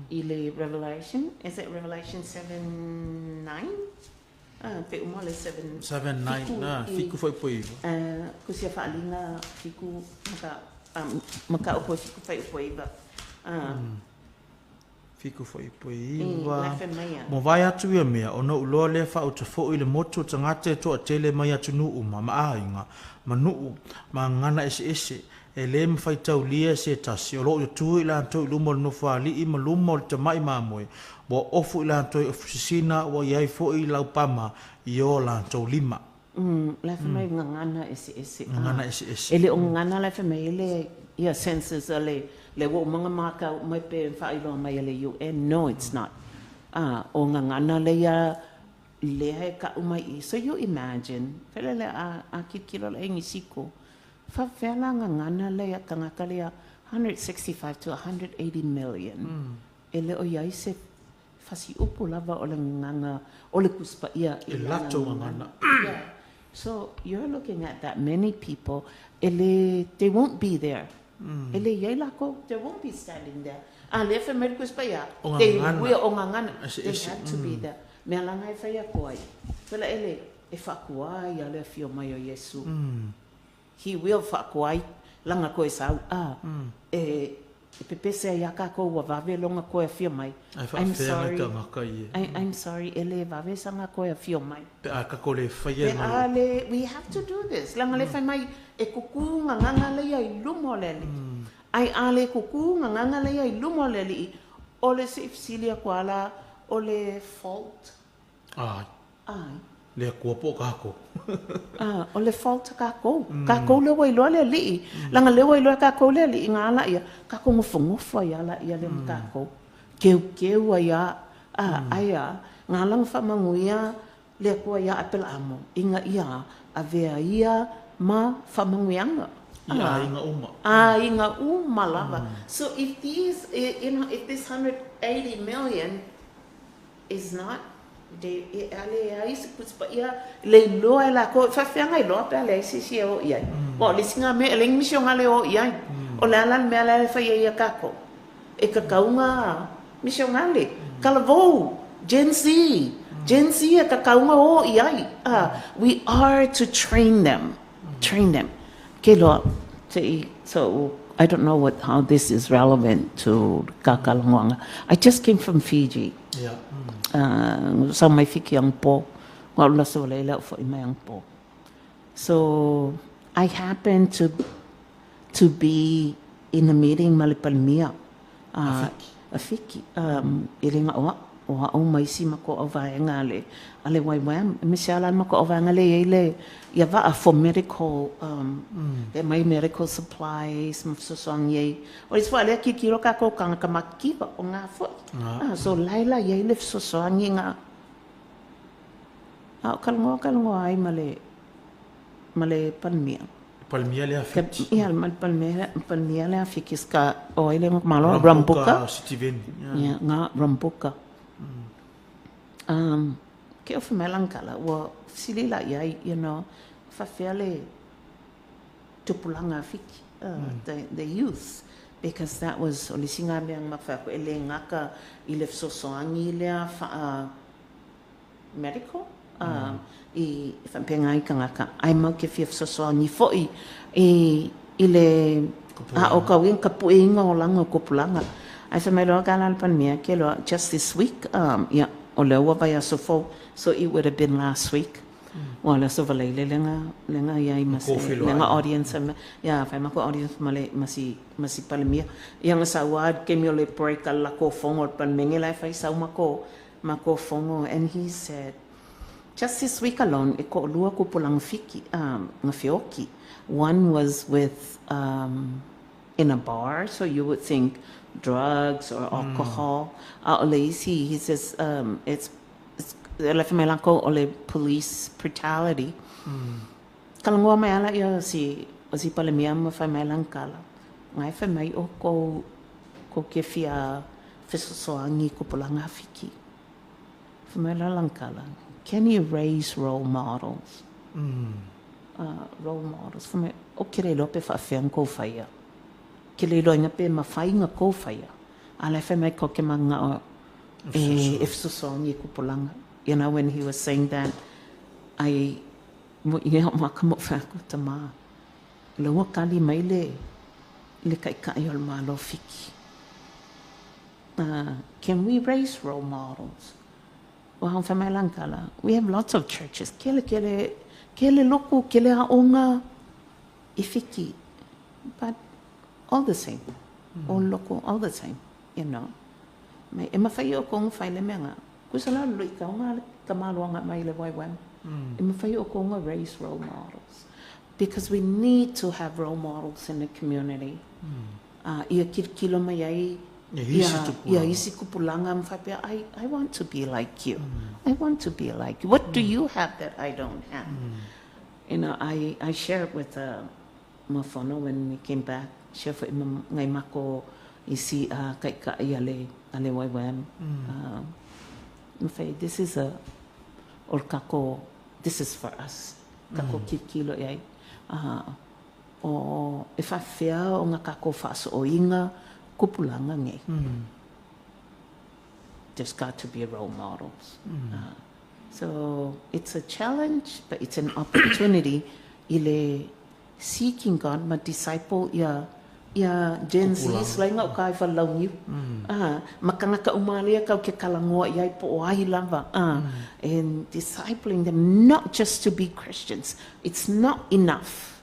ile Revelation, is it Revelation 7:9 pe umale 7:9 na fiku foi poi kusia fa linga fiku maka opo fiku fai poi ba fiku foi poi wa mo vai atu ia mea ono ulo le fa o te fo ile moto tangate to tele mai atu nu uma ma ainga manu ma ngana ese e le mwhai tau lia se tasi o loo i tui ila antoi lumo no whaali i ma lumo le tamai mamoe bo ofu ila antoi ofisina wa iai fo i lau pama i o la antoi lima la whamai ngangana ese ngana ese ele o ngana la whamai ele ia census le wo mga maka mai pe whai loa mai ele UN no it's not o ngangana le ia le he ka umai so you imagine pele le a kikilo le ingi siko fa vela ngana le kangaka le 165 to 180 million ele o ia se fasi upu lava o le nganga o le kuspa ia lato ngana so you're looking at that many people ele they won't be there ele ia lako they won't be standing there le fa mer kuspa ia they will o ngana they have to be there me langa fa ia koi pela ele e fa kuai ia le fio mai o Yesu he will whakuai langa koe sau e pepese a yaka ko wa vave longa koe fio mai I'm sorry ele vave sanga koe fio mai pe a ka ko le whaia mai we have to do this langa le whai mai e kuku nganga le ai lumo leli ai ale kuku nganga le ai lumo leli o le sifsilia kuala o le fault le kuapo kako o le fault kako le wai loa le li langa le wai loa kako le li ngala ia kako ngofongofa ia la ia le kako keu ia aia ngala famanguia le ko ia apel amo inga ia avea ia ma famanguianga inga uma lava so if these if this 180 million is not de ale ai se kuspa ia le loa la ko fa fianga i loa pa le si o ia bo le singa me le mission ale o ia o la me ala fa ia kako e ka kaunga mission ale kala vo Gen Z kakaunga o iai. We are to train them. Kilo, so I don't know how this is relevant to Kakalangwanga. I just came from Fiji. Yeah. So my fiki ang po, wala so leila for imayang po. So I happened to be in a meeting malipalmia. Afiki. Ilinga o mai si mako avai ngale. Ale wai wam misyalan mako avai ngale ile yava for medical there my medical supplies mfsosong ye. O is wale kikiro ka ko kang kamakiba o nga fo. So laila ye le fsosong ye nga. Kalngo ai male palmia. Palmia le afiki. Ja, mal palmia le afiki ska o ile malo rambuka. Ja, nga rambuka. Ke of melankala wa silila yai, you know, fa fairly tupulanga afiki the youth, because that was olisinga yang mafako ele ngaka ile fsosoangi le medical I whampengai kangaka ai mau ke fia fsosoangi foi ile o kawin kapuinga o langa kopulanga ai sa mai loa kanal pan mea ke loa just this week yeah o lewa vai asofo, so it would have been last week. Wala so valele lenga yai masi lenga audience ya fa mako audience male masi palmia yang sa wad ke mi le break la ko fongo pan mengela fa sa mako fongo, and he said just this week alone e ko lua ko pulang fiki ngafioki. One was with in a bar, so you would think drugs or alcohol. He says it's ole police brutality. Kalangwa mai ala yo si palemia ma fa mai lankala. Ngai fa mai o ko ke fia fesosoangi ko polanga fiki. Fa mai lankala. Can you raise role models? Role models. Fa mai o kire lope fa fian ko faia. Kile loinga pe mawhainga kōwhaia. Ala whai mai ko ke manga o efsosongi kupulanga. You know, when he was saying that, I maka mo whako ta maa. Lawa kali mai le kai kai ol malo fiki. Can we raise role models? Well, whai mai langkala. We have lots of churches. Kele loko, kele haonga ifiki. But all the same, all local, all the same, you know. May ema fayo kong faile menga. Kusala lui kaunga kamaluanga mai le waiwan. Ema fayo kong raise role models, because we need to have role models in the community. Ia kilo mai isi kupulanga mfapia. I want to be like you. I want to be like you. What do you have that I don't have? You know, I shared with Mafono when we came back. Share for ngai mako isi kai ka ale waiwan. This is or kako, this is for us. Kako kilo yai. O if I feel o nga kako faso o inga kupulanga ngai. There's got to be role models. So it's a challenge, but it's an opportunity. Ile seeking God, ma disciple ia Gen Z selain ngau kai falau ni makanga ka umalia kau ke kalangoa iai po ai lava and discipling them, not just to be Christians. It's not enough.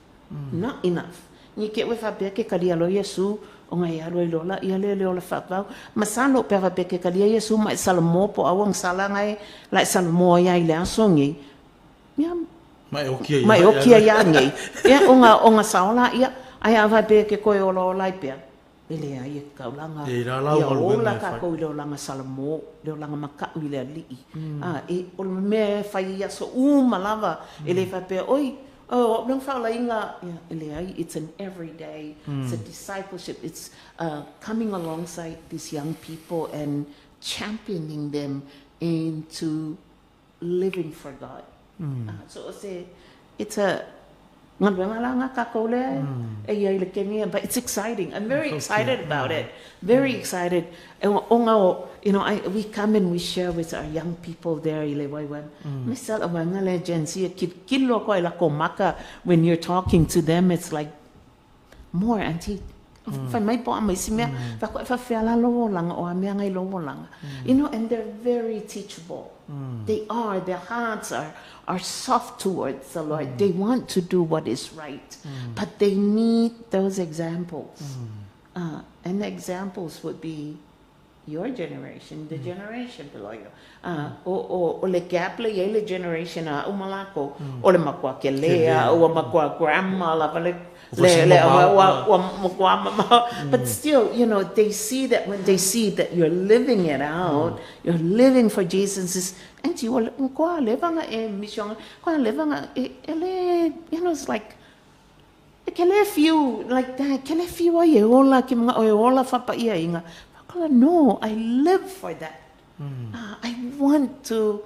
Ni ke we fa be ke kalia lo Yesu o ngai alo lola ia le le fa fa masalo pe fa be ke kalia Yesu mai salmo po awang sala ngai lai salmo iai le asongi mai okia ya ngai ia onga saola ia ai ava pe ke koe ola lai pea ele ai ka langa ia ola ka ko le langa salmo le langa maka ile li o me fai so malava ele fa pe oi don't fa la inga ele ai. It's an everyday, it's a discipleship. It's coming alongside these young people and championing them into living for God. So it's But it's exciting. I'm very excited about it. Very excited. You know, we come and we share with our young people there. When you're talking to them, it's like more auntie. You know, and they're very teachable. They are. Their hearts are soft towards the Lord. They want to do what is right, but they need those examples. And the examples would be your generation, the generation below you. O le gap le generation umalako o le makwa kelea o makwa grandma la but still, you know, they see that when they see that you're living it out, you're living for Jesus. And you know, it's like no, I live for that. I want to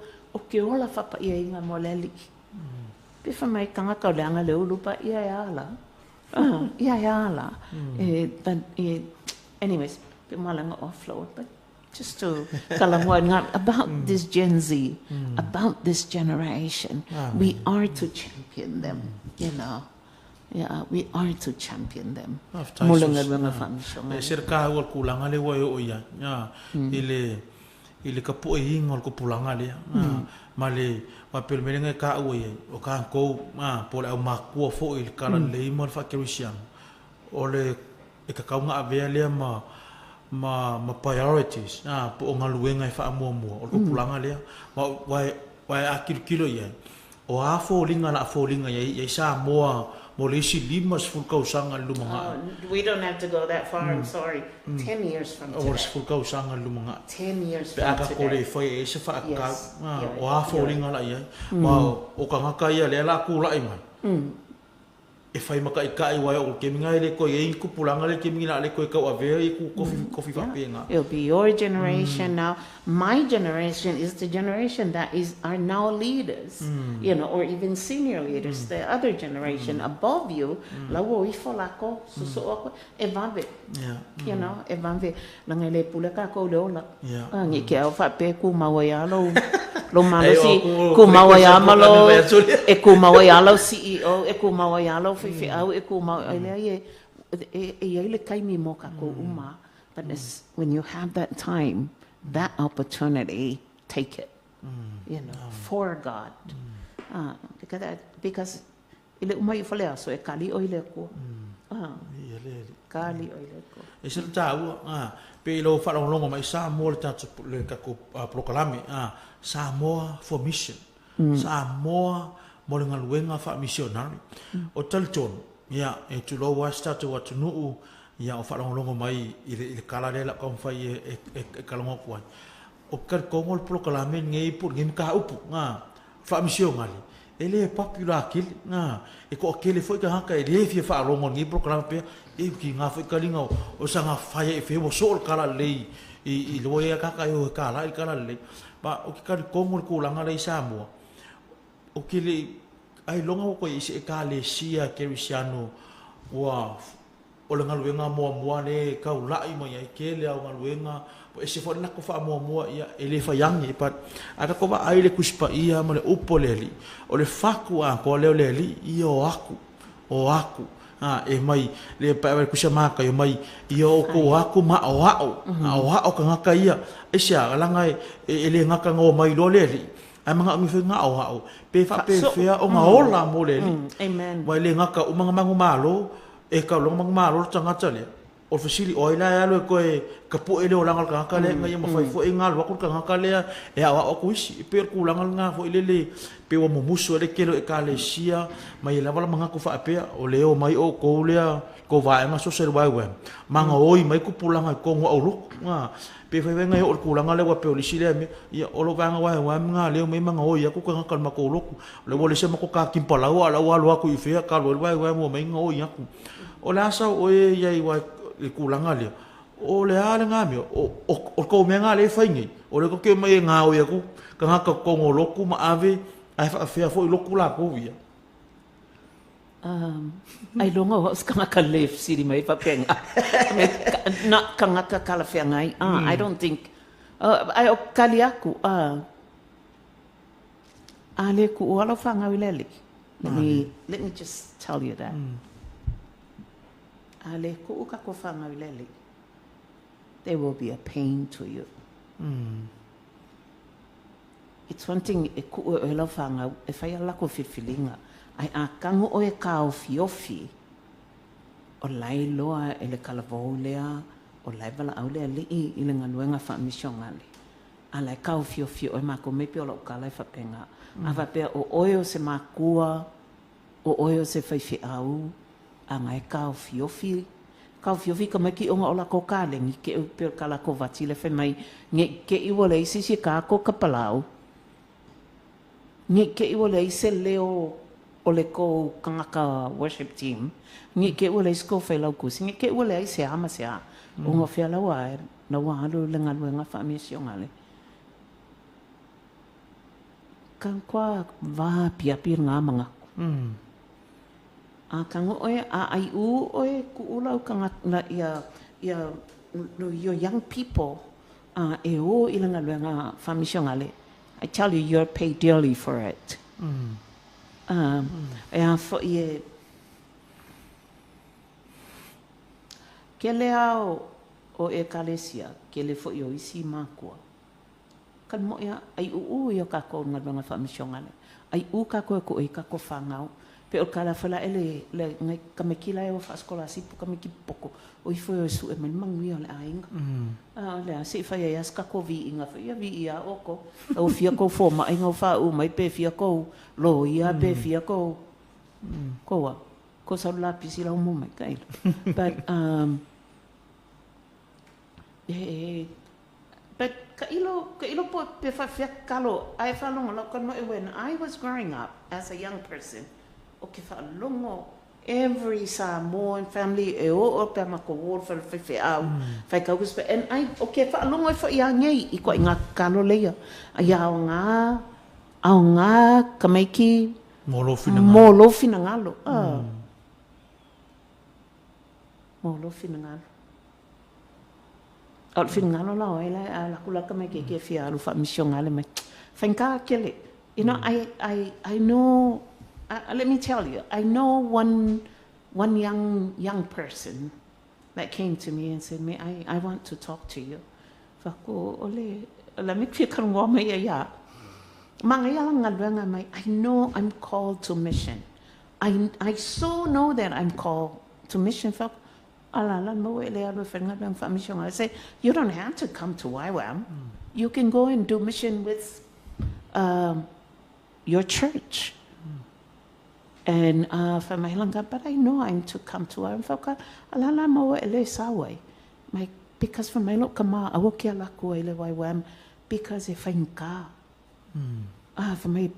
but anyways, offload, but just to about this Gen Z, about this generation, we are to champion them, you know. Yeah, we are to champion them. Ile kapo ingol ko pulanga le male wa pelmenga ka uye o ka ko pole au maku fo il kala le mo fa Christian ole e ka kaunga ave le ma priorities po ngaluenga fa mo o ko pulanga le wa akilo ye o a fo linga na fo linga ye sa mo Molisi limas fulkau sangal lumanga. We don't have to go that far. I'm sorry. 10 years from today. Oras fulkau sangal lumanga. 10 years from today. Aka kole foi e se fa ka. O a folinga la ia. Ma o ka ngaka ia le la ku la ima. E fai maka ikai wa o ke minga le ko e ku pulanga le ke minga le ko ka ave e ku coffee fa penga. It'll be your generation now. My generation is the generation that are now leaders, you know, or even senior leaders. The other generation above you, la wo ifolako so evave. You know, evave langele pulaka ko lola. Ngi ke fa pe ku mawayalo. Lo malosi ku mawayamalo e ku mawayalo CEO e ku mawayalo fifi au e ku mawayale e kaimi moka ko uma. But when you have that time, that opportunity, take it, you know, for God. Because ile umay falea so e kali oile ko. Kali oile ko. E se tau pe lo fa longo mai SAMOA le ka ko proclame SAMOA for mission. SAMOA mo le ngaluenga fa missionary. O talton ya e tu lo wa start wa tu no ya o fa longo mai ile kala le la kon fa e kalongo ko o kar ko ngol proclame ngei por ngim ka upu fa mission ngali ele popular kil e ko kele foi ka haka ele fi fa longo ngi proclame pe e ki nga foi kalinga o sanga fa e fe mo sol kala le i lo ya ka yo kala le ba o ki kar ko ngol ko langa le SAMOA o kile ai longa ko i se ka le sia Cristiano wa o le ngaluenga moa ne ka ulai mai ai kele au ngaluenga po e se fo na ko fa moa ia ele fa yang i pat aka ko ba ai le kuspa ia ma le upoleli o le faku a ko le leli io aku e mai le pa ku se maka yo mai io ko aku ma o ka ngaka ia e sia langa ele ngaka ngo mai lo leli ai manga mi fenga o pe fa pe fea o nga ola mo leli amen wa le ngaka o manga mangu malo e ka long mang malo tanga tale o fasili o ila ya lo ko e ka po ele o langal ka le ngai ma fai fo e ngal wa ku ka le e a o ku isi pe ku langal nga fo ile pe o musu le kelo e ka le sia mai la wala manga ku fa pe o le o mai o ko le ko va nga so ser wa manga oi mai ku pulanga ko ngo o lu nga pe fai ngai o ku langal le wa pe o lisi le ya o lo vanga wa nga le mai manga oi ku ka ka ma ko lu le wo le se ma ko ka kimpala wa ku i fe ka lo wa mo mai nga oi ku o la sa o e ia i wa e kulanga le o le ala nga me o ko me nga le faingi o le ko ke mai nga o ia ku ka ko ngo loku ma ave ai fa fo loku la ko via ai longa ho skanga ka left siri mai pa penga na kanga ka kala fiangai I don't think ai o kali aku ale ku wala fanga wilele let me just tell you that ale ku ka ko fanga wilele there will be a pain to you it's one thing e ku o la fanga e fai la ko fifilinga ai a kango o e kao fiofi o lai loa e le kalavou lea o lai vala au lea lii i le ngaluenga wha missionary a lai kao fiofi o e mako mepi o lau kalai whapenga a whapea o oio se makua o oio se whaifi au a ngai kao fiofi ka maki o nga o la ko kālengi ke u peo kala KOVATI le whamai nge ke iwa le isi si kā ko kapalau nge ke iwa le isi leo o le ko kangaka worship team ngi ke ule sko fe lau kusi ngi ke ule ai se ama se a o ngo fe lau ai na wa alu le ngalu nga fa missionale kan kwa va pia pir nga manga a kan oe a ai u oe ku ula kanga na ia no your young people e o ile ngalu nga fa missionale I tell you you're paid dearly for it e a fo ie ke le au o e kalesia ke le fo o isi makua kan mo ia ai u ia ka ko nga fa missionale ai u ka ko e ka ko fangau pe o kala fala ele le ngai ka me kila e o fa skola si ka me ki poko o i fo o su e man mangi o le ainga le se fa ia ska ko vi inga fa ia vi ia o ko o fia ko fo ma inga fa u mai pe fia ko lo ia pe fia ko ko sa la pisi la mo mai kai but ka ilo po pe fa fia kalo ai fa longo la kon mo when I was growing up as a young person o ke fa longo every Samoan family e o pe ma ko wol fa fe au fa ka us and I o ke fa longo fa ia ngai I ko inga kalo le ia au nga ka mai ki molo fina ngalo molo fina ngalo al fingalo la oila la kula kama ke fia lu fa mission ale mai fanka kele you know I know let me tell you I know one young person that came to me and said me I want to talk to you fa ko ole la me fi kan wa mai ya manga ya ngalwenga mai I know I'm called to mission I so know that I'm called to mission fa I say, you don't have to come to YWAM. You can go and do mission with your church. And but I know I'm to come to YWAM. Because for my look, YWAM, because if I'm for my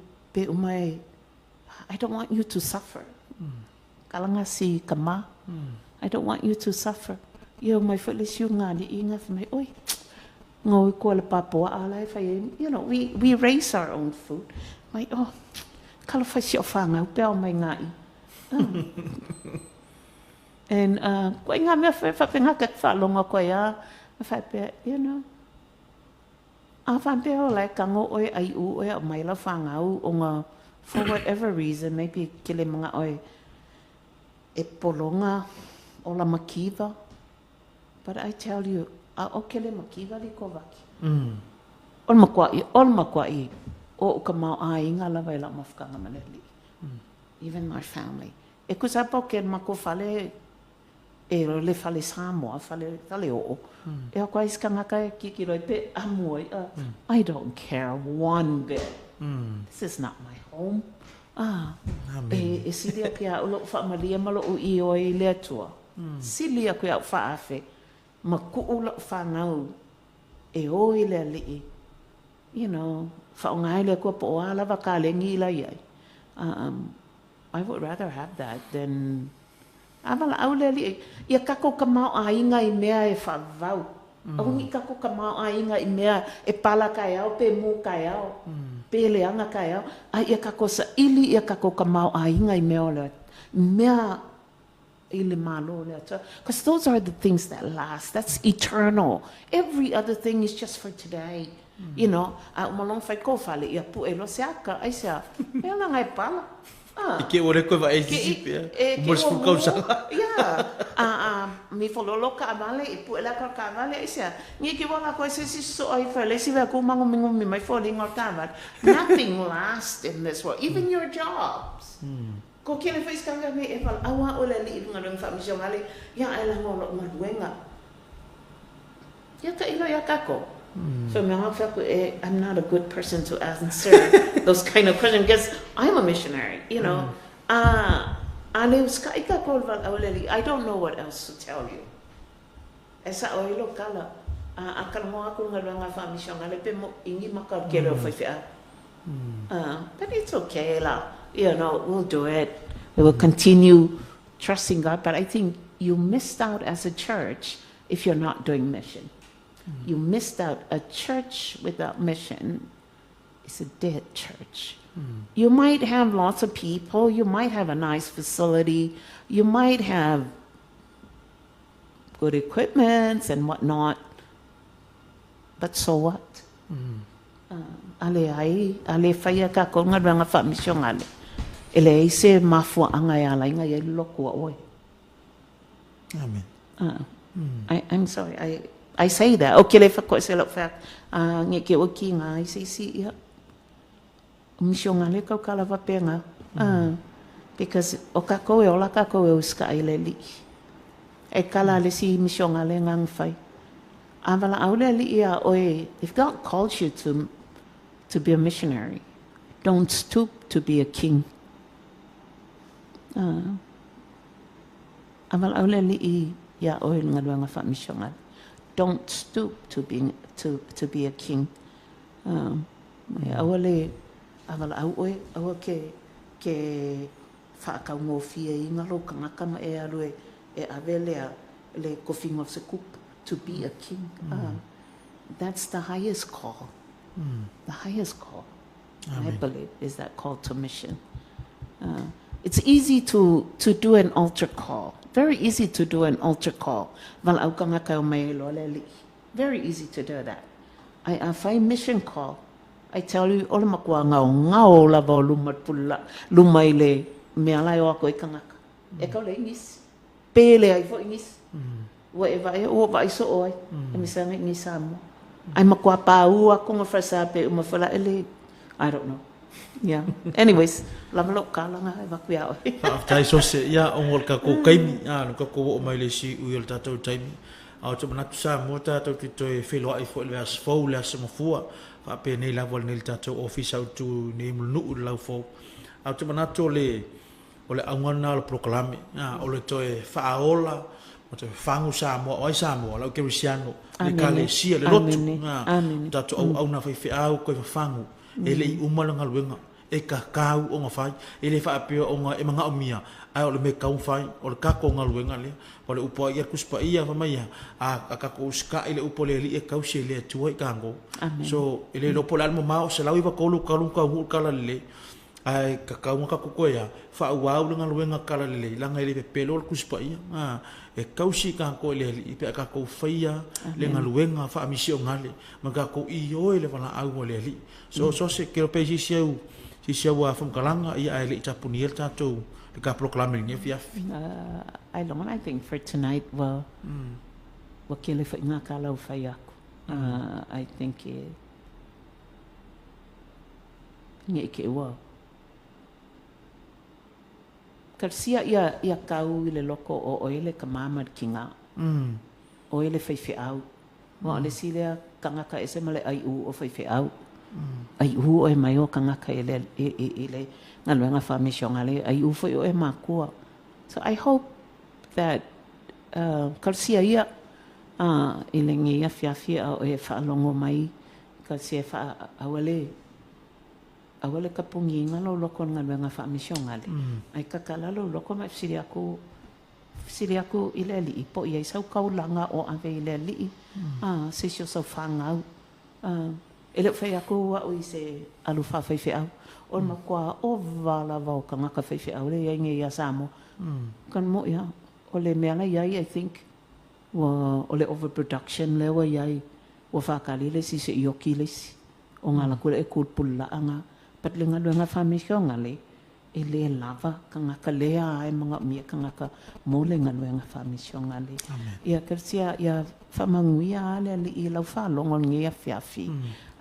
I don't want you to suffer. Kalangasi kama. I don't want you to suffer. You my footless you ngani inga for me. Oi, ngoi ko le papua alai fa you know we raise our own food. My kala fa si ofanga upel mai ngai. And ko inga me fa penga ka fa longa ko ya fa pe you know. A fa pe o lai kango oi ai u oi mai la fanga u onga for whatever reason maybe kile mga oi e polonga o la makiva, but I tell you, okele makiva li kovaki. Ol makwai, o kamau ainga la vai la mafkanga maneli. Even my family. E kusapo ke mako fale e le fale Samoa, fale o. E kwa iskanga ka kikiroi pe amoi. I don't care one bit. This is not my home. E silia pia ulo fa malia malo u I o I le atua. Silia ko ya fa afe. Ma ku ulo fa ngau. E o I le li. You know, fa ngai le ko po ala va ka le ngi la ia. I would rather have that than avala au le li. Ia kako kamau ainga I mea e fa vau. Au ngi kako kamau ainga I mea e pala kai au pe mu kai au. Pele anga kai au. Ia kako sa ili ia kako kamau ainga I mea le Mea ile malo le ata. Because those are the things that last. That's eternal. Every other thing is just for today. You know, malong fai ko fale ia pu elo seaka ai sia. Ela ngai pala. Ike ore koe wa elisipe. Mors fu kausa. Yeah. Mi fololo ka vale i pu ela ka vale ai sia. Ni ke wala ko se so ai fale si va ko mango mingo mi mai foli ngortava. Nothing lasts in this world. Even your jobs. Ko kile fais kanga me e fal awa ole li ngadong fa missionary ya ela ngolo maduenga. Ya ka ilo ya kako. So I'm not a good person to answer those kind of questions because I'm a missionary, you know. I don't know what else to tell you. Esa oilo kala akal mo ako nga fa mission ngale pe mo ingi makar kelo fa. But it's okay la. You know, we'll do it. We will continue trusting God, but I think you missed out as a church if you're not doing mission. You missed out. A church without mission is a dead church. You might have lots of people. You might have a nice facility. You might have good equipment and whatnot. But so what? Ale faya ka ko nga nga fa mission ale. Ele se mafua anga ya la nga ye loko oi. Amen. I'm sorry. I say that. Okay, le fa ko se lo fa nge ke o ki nga I say si ya. Mission ale ka kala va penga. Because o ka ko e ola ka ko e uska ile li. E kala le si mission ale ngang fai. Avala aule li ia oi. If God calls you to be a missionary, don't stoop to be a king. Avala aule li ia oi ngadwa nga fa mission ale. Don't stoop to be a king. Awale avala au awa ke fa ka ngofia inga lo kanga kama e alue e avele le kofing of the cook to be a king. That's the highest call. The highest call, I believe, is that call to mission. It's easy to do an altar call. Very easy to do an altar call. Very easy to do that. I find mission call. I tell you, all makwa ngao la ba lumat pula lumaile me alai o ko ikangaka. E ka le ingis. Pele ai fo ingis. Wa e vai o vai so oi. E mi sanga ni samo. Ai makwa pa u ako nga frasa pe uma fala ele. I don't know. Yeah. Anyways, lama lo kala nga e vakuia oi. Tai SOSE ya ongol ka ko kaimi no ka ko o mai le si u ta to taimi. Au to na sa mo ta to to e felo ai fo le as fo le as mo fua. Fa pe nei la vol nei ta to office out to nei mu la fo. Au to na to le o le angona le proclame. O le to e fa ola o te fangu SAMOA o SAMOA la ke Cristiano le kale sia le lotu. Ta to au na fa au ko fangu. Ele umalanga luenga e ka kau o nga fai ele fa apio o nga e manga o mia ai o le me kau fai o le kako nga luenga le o le upo ia kuspa ia fa mai a ka ko ska ele upo le li e kau se le tuai kango so ele lo pola mo mau se lawi va kolu kalu ka hu kala le ai ka kau nga ko ko ya fa wa nga luenga kala le langa ele pelo kuspa ia e kau si ka ko le li pe ka ko faia le nga luenga fa misio ngale ma ka ko i o ele vala au le li so se ke pe si sia wa from kalanga ia ele tapuni el tatou le ka proclame ni fia I think for tonight wa kele fa nga kala u fai aku I think ni ke wa Karsia ia kau le loko o ele ka mama kinga o ele fai au mo le sile kanga ka ese male ai u o fai au ai u o mai o kanga ka ele ngalo nga fa mission ale ai u foi o e makua so I hope that Karsia ia ele ngi ia fia o e fa longo mai Karsia fa awale ka pungi ngalo loko ngalo nga fa mission ale ai ka kala lo loko ma siriaku ile li po ia sau kaulanga o ave ile li se so fanga ele fai aku wa o se alu fa fai au o na kwa o vala vau ka ngaka whaiwhi au le ia nge ia Samoa. Kan mo ia, o le mea lai ai, I think, o le overproduction le wa iai, wa whakali le si se ioki le si. O ngā lakura e kūpula anga, pat le ngā luenga whamishio ngale, e le lava, ka ngaka lea ai mga mia, ka ngaka mo le ngā luenga whamishio ngale. Ia kersia, ia whamanguia ale li i lau whalongo ngia whiawhi,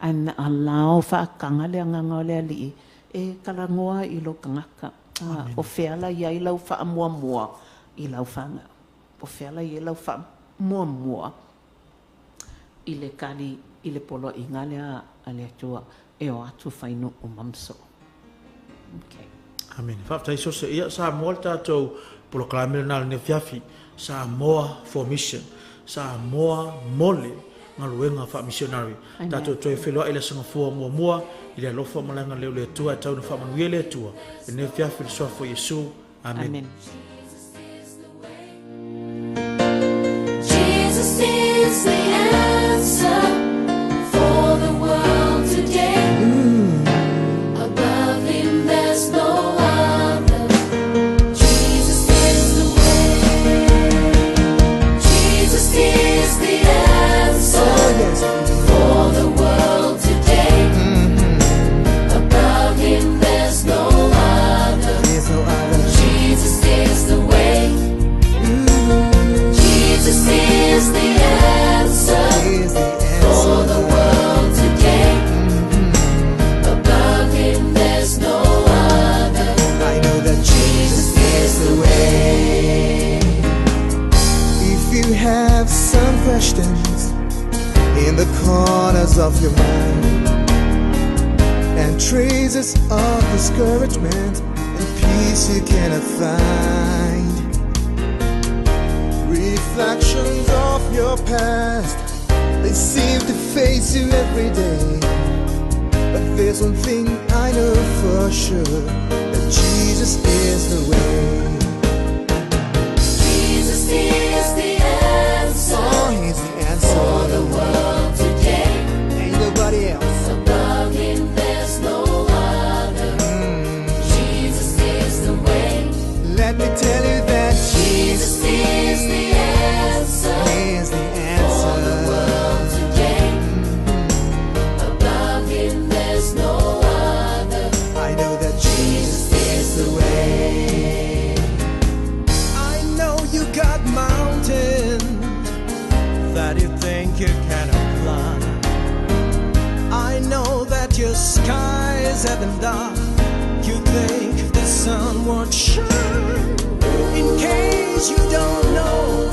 an a lao whaakanga le nganga le li e kalangoa i lo ka ngaka. O whiala iai lau whaamua mua i lau whanga. O whiala i lau whaamua mua i le kari, i le polo i ngalea a le atua e o atu whainu o mamso. Okay. Amen. Whaftai SOSE ia Samoa le tātou poloklame na le whiawhi, Samoa for mission, Samoa mole ngā luenga wha missionary. Tātou toi whelua ila sanga fua mua i le alofa malanga leo le tua e tau na wha manuia le tua. E ne whiawhi le soa fo Yesu. Amen. Amen. Jesus is the answer for the world today. Above him there's no other. Jesus is the way. Jesus is the answer for the world today. Above him there's no other. Jesus is the way. Jesus is the answer for the world today. Above him there's no other. I know that Jesus is the way. if you have some questions in the corners of your mind and traces of discouragement and peace you cannot find, reflections of your past, they seem to face you every day. But there's one thing I know for sure, that Jesus is the way. Jesus is the answer Oh, he's the for answer. the world today. Ain't nobody else. Above him there's no other. Jesus is the way. Let me tell you that Jesus is the answer He is the for the answer. world today. Above him there's no other. I know that Jesus is the way. I know you got mountains that you think you cannot climb. I know that your skies have been dark. You think the sun won't shine. In case you don't know,